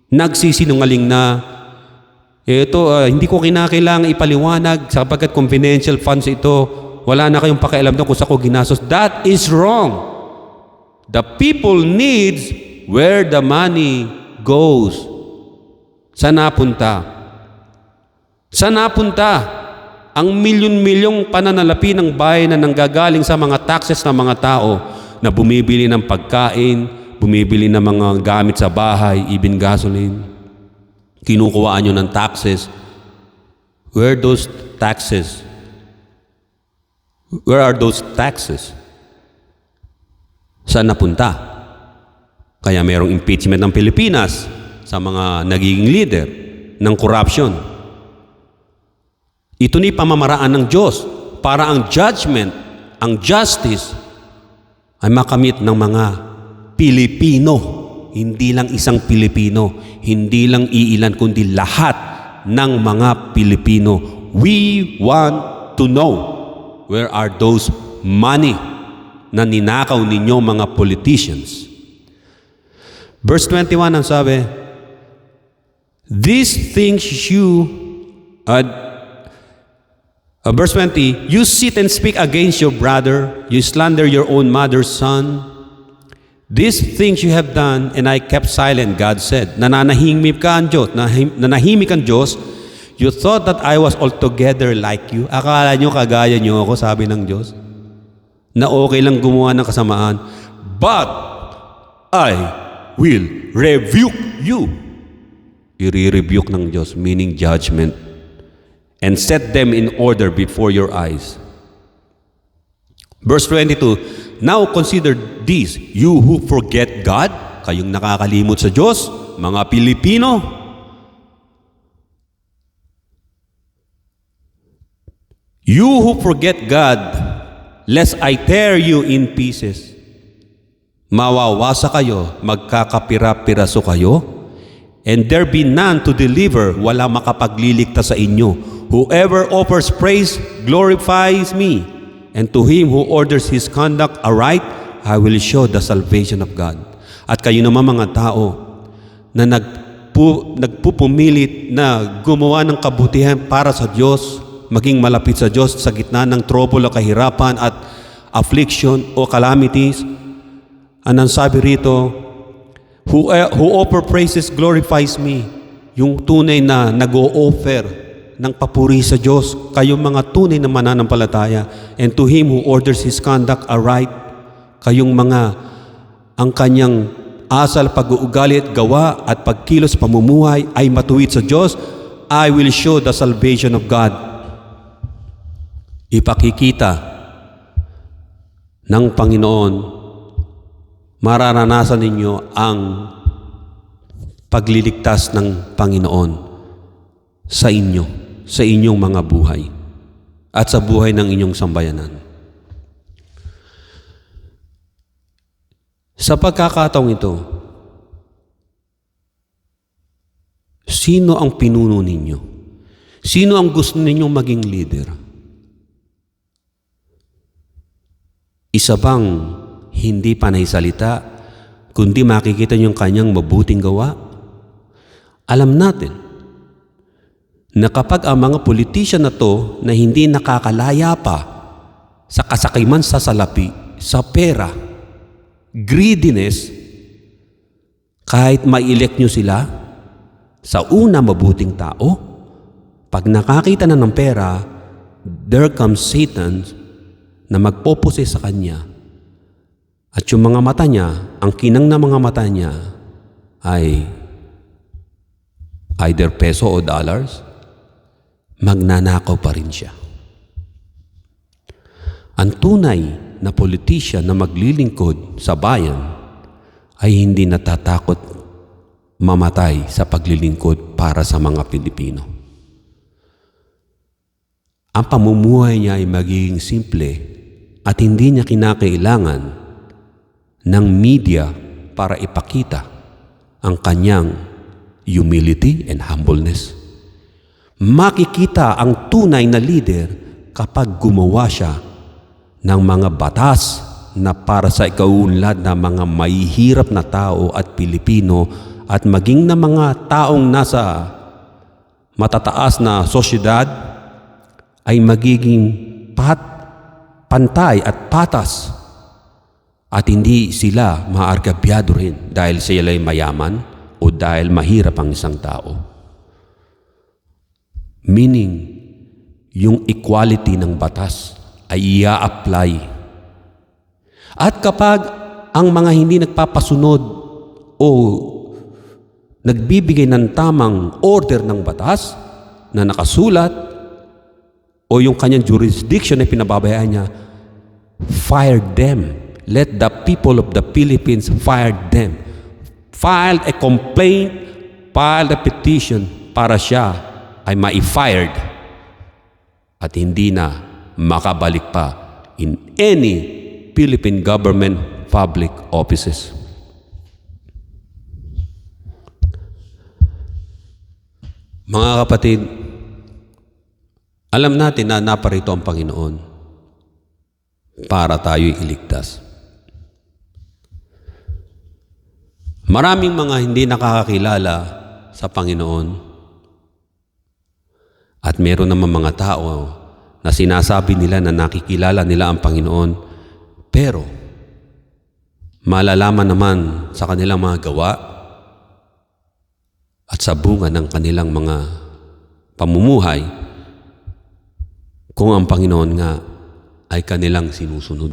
Nagsisinungaling na, hindi ko kinakailangan ipaliwanag sapagkat confidential funds ito, wala na kayong pakialam doon kung sa ko ginastos. That is wrong. The people needs where the money goes. Saan napunta? Saan napunta ang milyon-milyong pananalapi ng bayan na nanggagaling sa mga taxes ng mga tao na bumibili ng pagkain, bumibili ng mga gamit sa bahay, even gasoline? Kinukuhaan nyo ng taxes. Where those taxes? Where are those taxes? Saan napunta? Kaya mayroong impeachment ng Pilipinas sa mga nagiging leader ng corruption. Ito ni pamamaraan ng Diyos para ang judgment, ang justice ay makamit ng mga Pilipino. Hindi lang isang Pilipino, hindi lang iilan kundi lahat ng mga Pilipino. We want to know where are those money na ninakaw ninyo mga politicians. Verse 21 ang sabi, these things verse 20, you sit and speak against your brother, you slander your own mother's son. These things you have done, and I kept silent, God said. Nananahimik ang Diyos. You thought that I was altogether like you. Akala nyo kagaya nyo ako, sabi ng Diyos, na okay lang gumawa ng kasamaan. But I will rebuke you. I-rebuke ng Diyos, meaning judgment. And set them in order before your eyes. Verse 22, now consider this, you who forget God, kayong nakakalimot sa Diyos, mga Pilipino. You who forget God, lest I tear you in pieces. Mawawasa kayo, magkakapira-piraso kayo, and there be none to deliver, wala makapagliligtas sa inyo. Whoever offers praise glorifies me, and to him who orders his conduct aright, I will show the salvation of God. At kayo naman mga tao na nagpupumilit na gumawa ng kabutihan para sa Diyos, maging malapit sa Diyos sa gitna ng trouble o kahirapan at affliction o calamities. Anong sabi rito? Who offer praises glorifies me. yung tunay na nag-o-offer ng papuri sa Diyos, kayong mga tunay na mananampalataya, and to Him who orders His conduct aright, kayong mga ang kanyang asal, pag-uugali at gawa at pagkilos pamumuhay ay matuwid sa Diyos, I will show the salvation of God. Ipakikita ng Panginoon, mararanasan ninyo ang pagliligtas ng Panginoon sa inyo, sa inyong mga buhay at sa buhay ng inyong sambayanan. Sa pagkakataong ito, sino ang pinuno ninyo? Sino ang gusto ninyong maging leader? Isa bang hindi panay salita, kundi makikita niyo yung kanyang mabuting gawa? Alam natin na kapag ang mga politisyan na to na hindi nakakalaya pa sa kasakiman sa salapi, sa pera, greediness, kahit ma-elect nyo sila, sa una mabuting tao, pag nakakita na ng pera, there comes Satan na magpopose sa kanya. At yung mga mata niya, ang kinang na mga mata niya ay either peso o dollars, magnanakaw pa rin siya. Ang tunay na politician na maglilingkod sa bayan ay hindi natatakot mamatay sa paglilingkod para sa mga Pilipino. Ang pamumuhay niya ay magiging simple at hindi niya kinakailangan ng media para ipakita ang kanyang humility and humbleness. Makikita ang tunay na leader kapag gumawa siya ng mga batas na para sa ikaunlad ng mga mahihirap na tao at Pilipino at maging na mga taong nasa matataas na sosyedad ay magiging pantay at patas at hindi sila maargabyado rin dahil sila ay mayaman o dahil mahirap ang isang tao. Meaning, yung equality ng batas ay i-apply. At kapag ang mga hindi nagpapasunod o nagbibigay ng tamang order ng batas na nakasulat o yung kanyang jurisdiction na pinababayaan niya, fire them. Let the people of the Philippines fire them. Filed a complaint, filed a petition para siya ay ma-fired at hindi na makabalik pa in any Philippine government public offices. Mga kapatid, alam natin na naparito ang Panginoon para tayo'y iligtas. Maraming mga hindi nakakakilala sa Panginoon at meron naman mga tao na sinasabi nila na nakikilala nila ang Panginoon, pero malalaman naman sa kanilang mga gawa at sa bunga ng kanilang mga pamumuhay kung ang Panginoon nga ay kanilang sinusunod.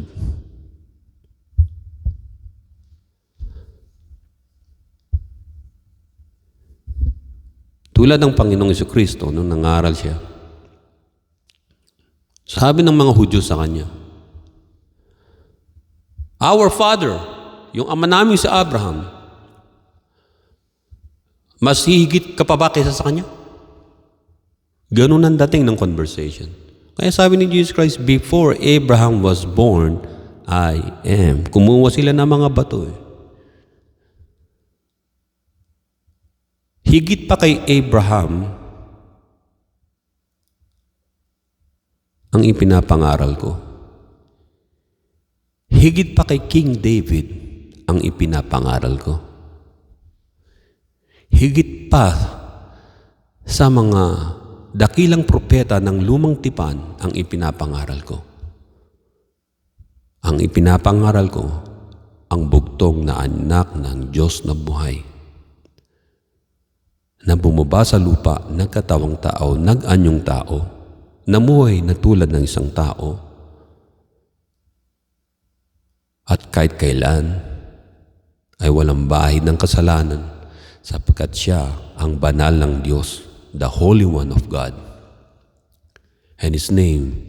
Tulad ng Panginoong Jesucristo nung nangaral siya, sabi ng mga Hudyo sa kanya, Our Father, yung ama namin si Abraham, mas higit ka pa ba kaysa sa kanya? Ganun ang dating ng conversation. Kaya sabi ni Jesus Christ, before Abraham was born, I am. Kumuha sila ng mga bato eh. Higit pa kay Abraham ang ipinapangaral ko. Higit pa kay King David ang ipinapangaral ko. Higit pa sa mga dakilang propeta ng lumang tipan ang ipinapangaral ko. Ang ipinapangaral ko, ang bugtong na anak ng Diyos na buhay, na bumaba sa lupa, nagkatawang tao, nag-anyong tao, namuhay na tulad ng isang tao, at kahit kailan ay walang bahid ng kasalanan sapagkat siya ang banal ng Diyos, the Holy One of God. And His name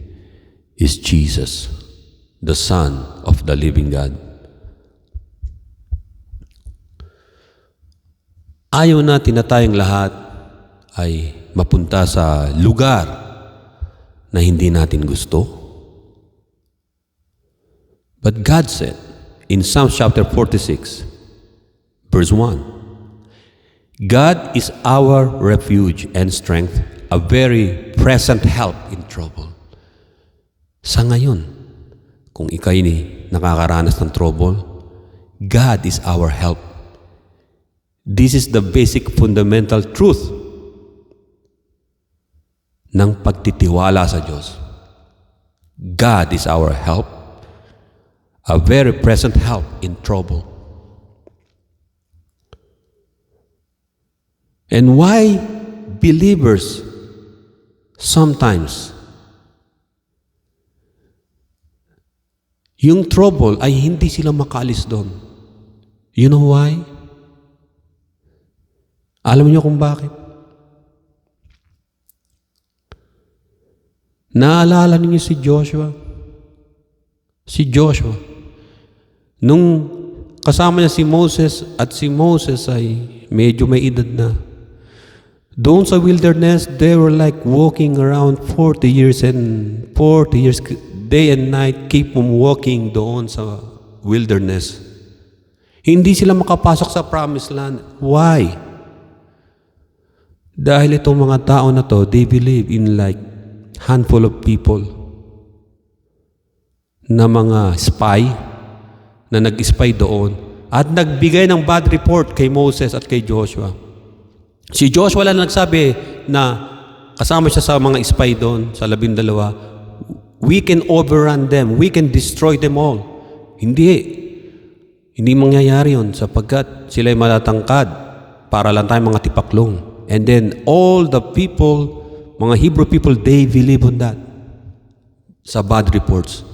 is Jesus, the Son of the living God. Ayaw natin na tayong lahat ay mapunta sa lugar na hindi natin gusto. But God said in Psalm chapter 46, verse 1, God is our refuge and strength, a very present help in trouble. Sa ngayon, kung ikay nakakaranas ng trouble, God is our help. This is the basic fundamental truth ng pagtitiwala sa Diyos. God is our help, a very present help in trouble. And why believers sometimes yung trouble ay hindi sila makaalis doon? You know why? Alam niyo kung bakit? Naalala niyo si Joshua? Si Joshua. Nung kasama niya si Moses at si Moses ay medyo may edad na. Doon sa wilderness, they were like walking around 40 years, day and night, keep on walking doon sa wilderness. Hindi sila makapasok sa promised land. Why? Dahil itong mga tao na to, they believe in like handful of people na mga spy na nag-spy doon at nagbigay ng bad report kay Moses at kay Joshua. Si Joshua lang nagsabi na kasama siya sa mga spy doon sa 12, we can overrun them, we can destroy them all. Hindi mangyayari yun sapagkat sila'y matatangkad para lang tayong mga tipaklong. And then all the people, mga Hebrew people, they believe on that. Sa bad reports.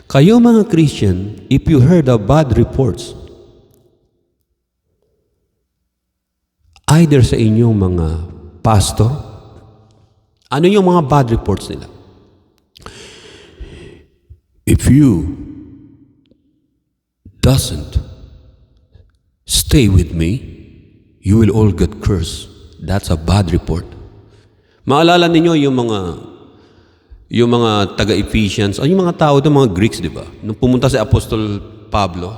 Kayo mga Christian, if you heard of bad reports, either sa inyong mga pastor, ano yung mga bad reports nila? If you doesn't stay with me, you will all get cursed. That's a bad report. Maalala ninyo yung mga taga-Ephesians, yung mga tao doon, mga Greeks, di ba? Nung pumunta si Apostol Pablo,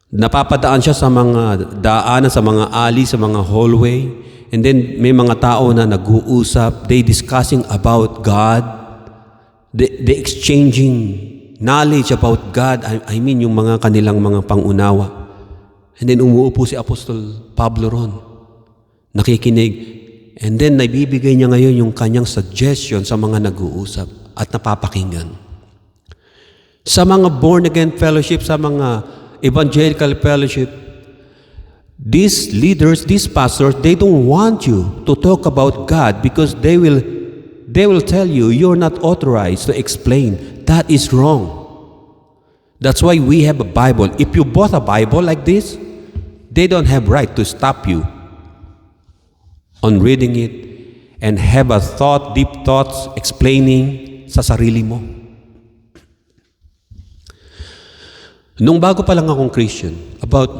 napapadaan siya sa mga daanan, sa mga alley, sa mga hallway, and then may mga tao na nag-uusap, they discussing about God, they exchanging knowledge about God, I mean yung mga kanilang mga pangunawa. And then umuupo si Apostol Pablo ron, nakikinig. And then, naibibigay niya ngayon yung kanyang suggestion sa mga nag-uusap at napapakinggan. Sa mga born-again fellowship, sa mga evangelical fellowship, these leaders, these pastors, they don't want you to talk about God because they will tell you you're not authorized to explain. That is wrong. That's why we have a Bible. If you bought a Bible like this, they don't have right to stop you on reading it and have a thought, deep thoughts, explaining sa sarili mo. Nung bago pa lang akong Christian, about,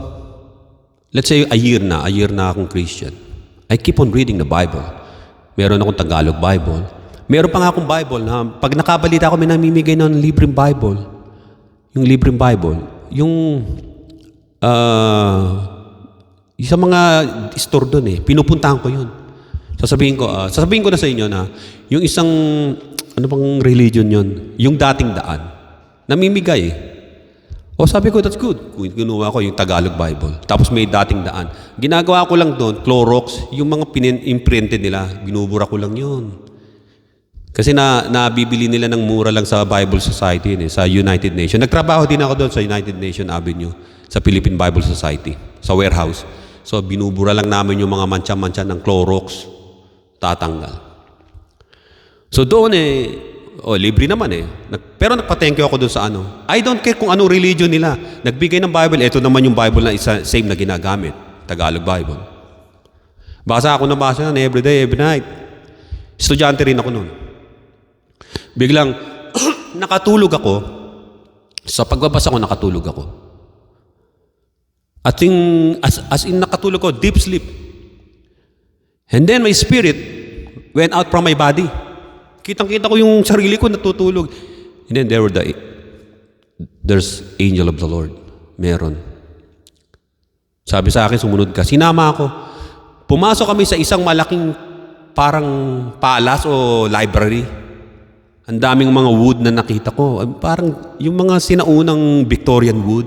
let's say, a year na akong Christian, I keep on reading the Bible. Meron akong Tagalog Bible. Meron pa nga akong Bible na pag nakabalita ako, may namimigay ng libreng Bible. Yung libreng Bible. Yung sa mga store doon pinupuntahan ko yun. Sasabihin ko na sa inyo na yung isang, ano bang religion yun? Yung dating daan. Namimigay O sabi ko, that's good. Kinuha ko yung Tagalog Bible. Tapos may dating daan. Ginagawa ko lang doon, Clorox, yung mga imprinted nila, binubura ko lang yun. Kasi nabibili nila ng mura lang sa Bible Society, sa United Nations. Nagtrabaho din ako doon sa United Nation Avenue, sa Philippine Bible Society, sa warehouse. So, binubura lang namin yung mga mantsa-mantsa ng Clorox. Tatanggal. So, doon libre naman Pero nagpa-thank you ako doon sa ano. I don't care kung anong religion nila. Nagbigay ng Bible. Ito naman yung Bible na same na ginagamit. Tagalog Bible. Basa ako na basa yan every day, every night. Estudyante rin ako noon. Biglang, nakatulog ako. Sa pagbabasa ko, nakatulog ako. As in nakatulog ko, deep sleep. And then my spirit went out from my body. Kitang-kita ko yung sarili ko natutulog. And then there's angel of the Lord. Meron. Sabi sa akin, sumunod ka. Sinama ako. Pumasok kami sa isang malaking parang palace o library. Ang daming mga wood na nakita ko. Parang yung mga sinaunang Victorian wood.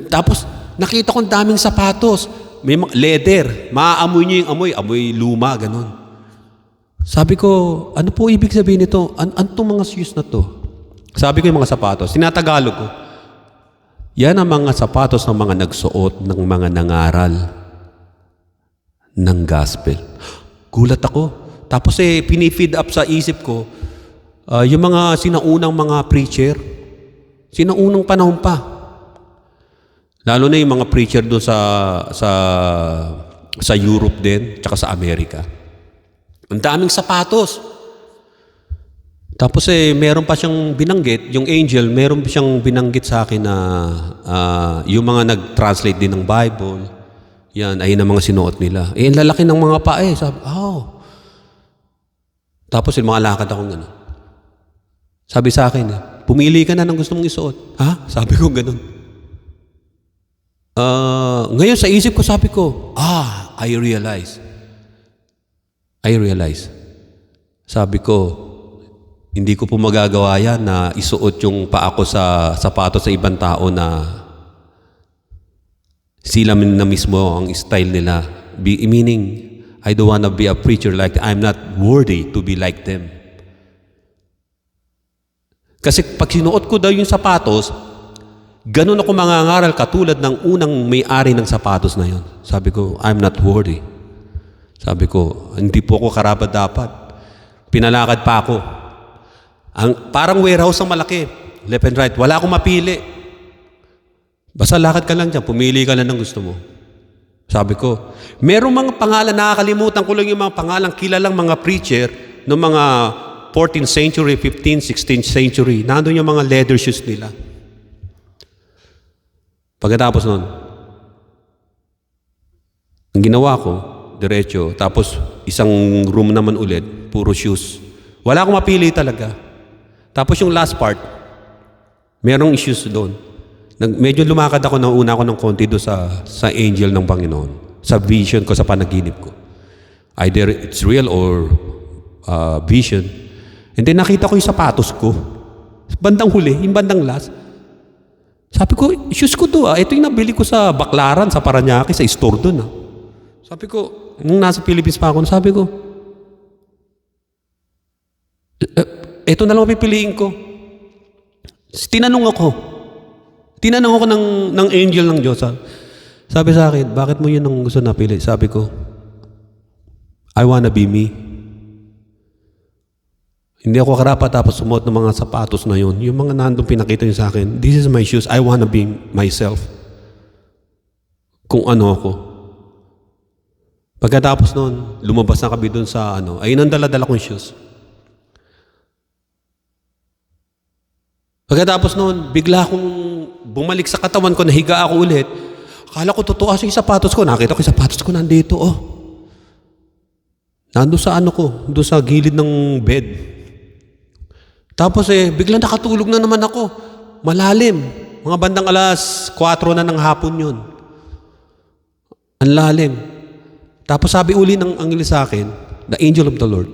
Tapos nakita ko ang daming sapatos. May leather. Maaamoy niyo yung amoy luma, ganun. Sabi ko, ano po ibig sabihin nito? Ano itong mga shoes na to? Sabi ko yung mga sapatos. Tinatagalog ko. Yan ang mga sapatos ng mga nagsuot ng mga nangaral ng gospel. Gulat ako. Tapos pinifeed up sa isip ko, yung mga sinaunang mga preacher, sinaunang panahon pa. Lalo na yung mga preacher doon sa Europe din, tsaka sa Amerika. Ang daming sapatos. Tapos meron pa siyang binanggit, yung angel, meron pa siyang binanggit sa akin na yung mga nag-translate din ng Bible, yan, ayun ang mga sinuot nila. Ang lalaki ng mga paa Sabi, Tapos yung mga lakad akong gano'n. Sabi sa akin, pumili ka na ng gusto mong isuot. Ha? Sabi ko gano'n. Ngayon sa isip ko, sabi ko, I realize. Sabi ko, hindi ko po magagawa yan na isuot yung paa ko sa sapatos sa ibang tao na sila na mismo ang style nila. Meaning, I don't want to be a preacher like them. I'm not worthy to be like them. Kasi pag sinuot ko daw yung sapatos, ganun ako mangangaral katulad ng unang may-ari ng sapatos na yun. Sabi ko, I'm not worthy. Sabi ko, hindi po ako karapat-dapat. Pinalakad pa ako. Parang warehouse ang malaki. Left and right. Wala akong mapili. Basta lakad ka lang dyan. Pumili ka lang ng gusto mo. Sabi ko, merong mga pangalan, nakakalimutan ko lang yung mga pangalan, kilalang mga preacher ng mga 14th century, 15th, 16th century. Nandun yung mga leather shoes nila. Pagkatapos nun, ang ginawa ko, diretso, tapos isang room naman ulit, puro shoes. Wala akong mapili talaga. Tapos yung last part, merong issues doon. Medyo lumakad ako, nauna ako ng konti doon sa angel ng Panginoon. Sa vision ko, sa panaginip ko. Either it's real or vision. And then nakita ko yung sapatos ko. Bandang huli, yung bandang last. Sabi ko, shoes ko to Ito yung nabili ko sa Baclaran, sa Parañaque, sa store doon Sabi ko, nung nasa Philippines pa ako, sabi ko, ito na lang pipiliin ko. Tinanong ako ng angel ng Diyos. Sabi sa akin, bakit mo yun ang gusto napili? Sabi ko, I wanna be me. Hindi ako karapat tapos sumuot ng mga sapatos na yun. Yung mga nandong pinakita niyo sa akin, this is my shoes. I wanna be myself. Kung ano ako. Pagkatapos noon, lumabas na kami doon sa ayun ang dala-dala kong shoes. Pagkatapos noon, bigla akong bumalik sa katawan ko, nahiga ako ulit. Akala ko totoo yung sapatos ko. Nakita ko yung sapatos ko nandito. Nandun sa doon sa gilid ng bed. Tapos bigla nakatulog na naman ako. Malalim. Mga bandang alas 4 na ng hapon yun. Ang lalim. Tapos sabi uli ng anghel sa akin, the angel of the Lord,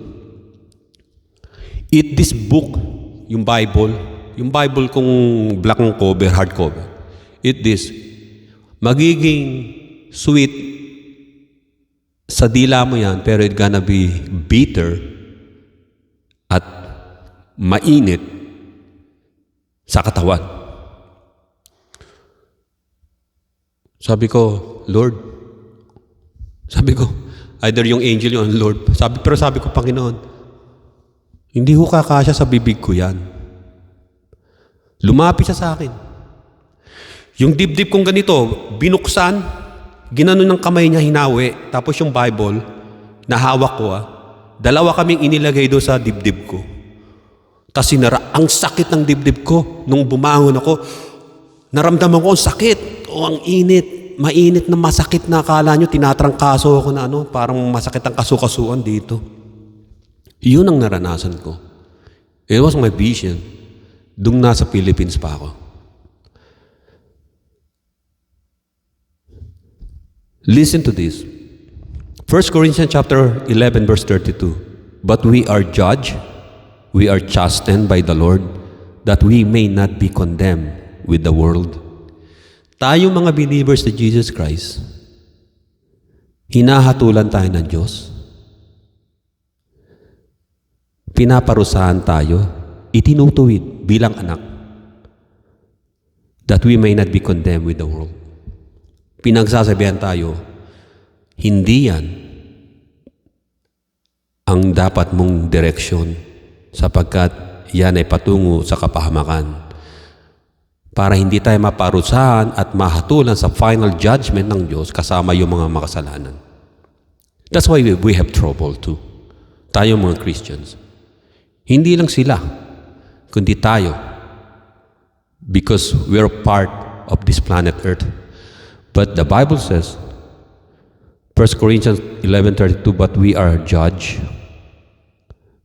eat this book, yung Bible kung black ng cover, hardcover. Eat this. Magiging sweet sa dila mo yan, pero it's gonna be bitter at mainit sa katawan. Sabi ko, Lord. Sabi ko, either yung angel yun, Lord. Pero sabi ko, Panginoon, hindi ko kakasya sa bibig ko yan. Lumapit siya sa akin. Yung dibdib kong ganito, binuksan, ginanon ng kamay niya, hinawi. Tapos yung Bible, nahawak ko dalawa kaming inilagay doon sa dibdib ko. Tapos sinara, ang sakit ng dibdib ko. Nung bumangon ako, naramdaman ko ang sakit. Ang init. Mainit na masakit na akala nyo, tinatrangkaso ako na parang masakit ang kasukasuan dito. Yun ang naranasan ko. It was my vision. Dung nasa Philippines pa ako. Listen to this. 1 Corinthians chapter 11 verse 32. But we are judged, we are chastened by the Lord, that we may not be condemned with the world. Tayo mga believers ni Jesus Christ, hinahatulan tayo ng Diyos. Pinaparusahan tayo, itinutuwid bilang anak, that we may not be condemned with the world. Pinagsasabihan tayo, hindi yan ang dapat mong direksyon sapagkat yan ay patungo sa kapahamakan. Para hindi tayo maparusahan at mahatulan sa final judgment ng Diyos kasama yung mga makasalanan. That's why we have trouble too. Tayo mga Christians. Hindi lang sila, kundi tayo. Because we are part of this planet Earth. But the Bible says, 1 Corinthians 11:32, but we are judged.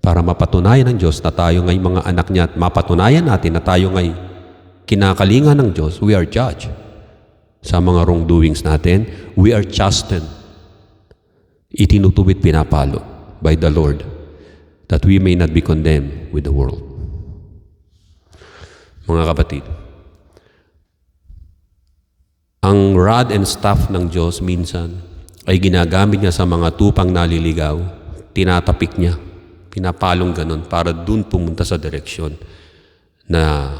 Para mapatunayan ng Diyos na tayo ngay mga anak niya at mapatunayan natin na tayo ngay kinakalinga ng Diyos, we are judged. Sa mga wrongdoings natin, we are chastened. Itinutuwid pinapalo by the Lord that we may not be condemned with the world. Mga kapatid, ang rod and staff ng Diyos minsan ay ginagamit niya sa mga tupang naliligaw, tinatapik niya, pinapalong ganon para dun pumunta sa direksyon na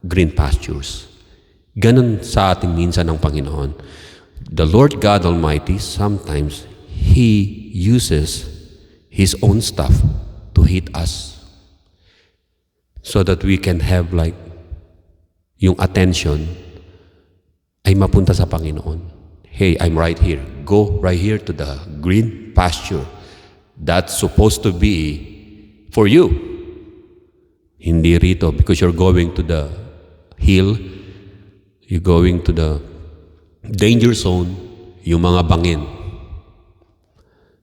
green pastures. Ganon sa ating minsan ng Panginoon. The Lord God Almighty, sometimes He uses His own stuff to hit us so that we can have yung attention ay mapunta sa Panginoon. Hey, I'm right here. Go right here to the green pasture. That's supposed to be for you. Hindi rito because you're going to the hill, you're going to the danger zone, yung mga bangin.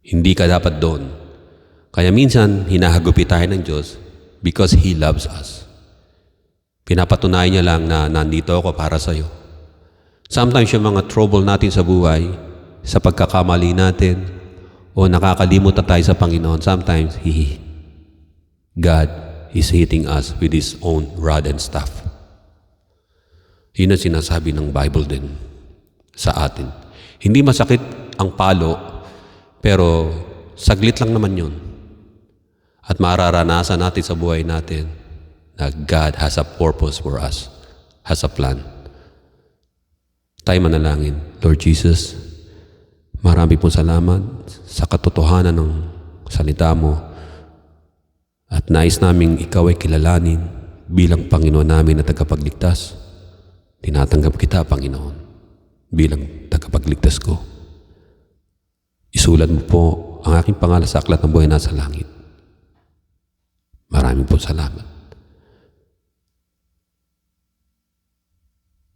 Hindi ka dapat doon. Kaya minsan, hinahagupit tayo ng Diyos because He loves us. Pinapatunayan niya lang na nandito ako para sa'yo. Sometimes yung mga trouble natin sa buhay, sa pagkakamali natin, o nakakalimot na tayo sa Panginoon, sometimes God is hitting us with His own rod and staff. Yun ang sinasabi ng Bible din sa atin. Hindi masakit ang palo, pero saglit lang naman yun. At mararanasan natin sa buhay natin na God has a purpose for us, has a plan. Tayo manalangin. Lord Jesus, marami pong salamat sa katotohanan ng salita mo at nais naming ikaw ay kilalanin bilang Panginoon namin na tagapagligtas. Tinatanggap kita, Panginoon, bilang tagapagligtas ko. Isulat mo po ang aking pangalan sa aklat ng buhay nasa langit. Maraming po salamat.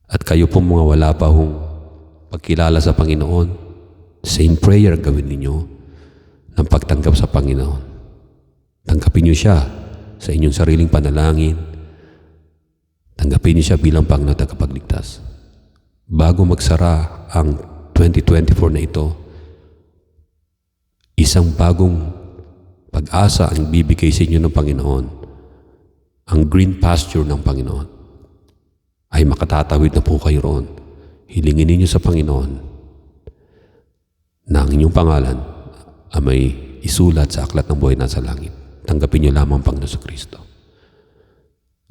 At kayo po mga wala pa hong pagkilala sa Panginoon, same prayer gawin ninyo ng pagtanggap sa Panginoon. Tanggapin niyo siya sa inyong sariling panalangin. Tanggapin niyo siya bilang Panginoon at tagapagligtas. Bago magsara ang 2024 na ito, isang bagong pag-asa ang bibigay sa inyo ng Panginoon. Ang green pasture ng Panginoon ay makatatawid na po kayo roon. Hilingin ninyo sa Panginoon na ang inyong pangalan ay may isulat sa aklat ng buhay nasa langit. Tanggapin niyo lamang ang Panginoon sa Kristo.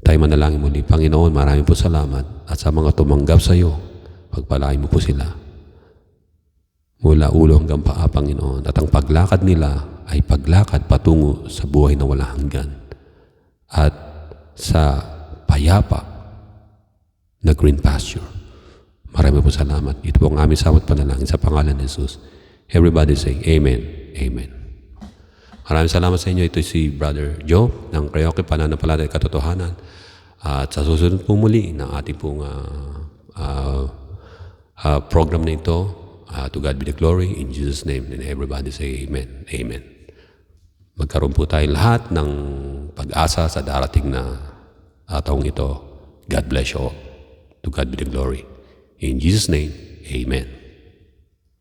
Tayo manalangin muli. Panginoon, maraming po salamat at sa mga tumanggap sa iyo, pagpalain mo po sila. mula ulo hanggang paa, Panginoon. At ang paglakad nila ay paglakad patungo sa buhay na wala hanggan. At sa payapa na green pasture. Marami po salamat. Ito po ang aming samot panalangin sa pangalan ni Jesus. Everybody say, Amen. Amen. Maraming salamat sa inyo. Ito si Brother Joe ng Creoque Pananampalataya at Katotohanan. At sa susunod po muli ng ating pong program na ito, to God be the glory, in Jesus' name, and everybody say Amen. Amen. Magkaroon po tayong lahat ng pag-asa sa darating na taong ito. God bless you all. To God be the glory. In Jesus' name, Amen.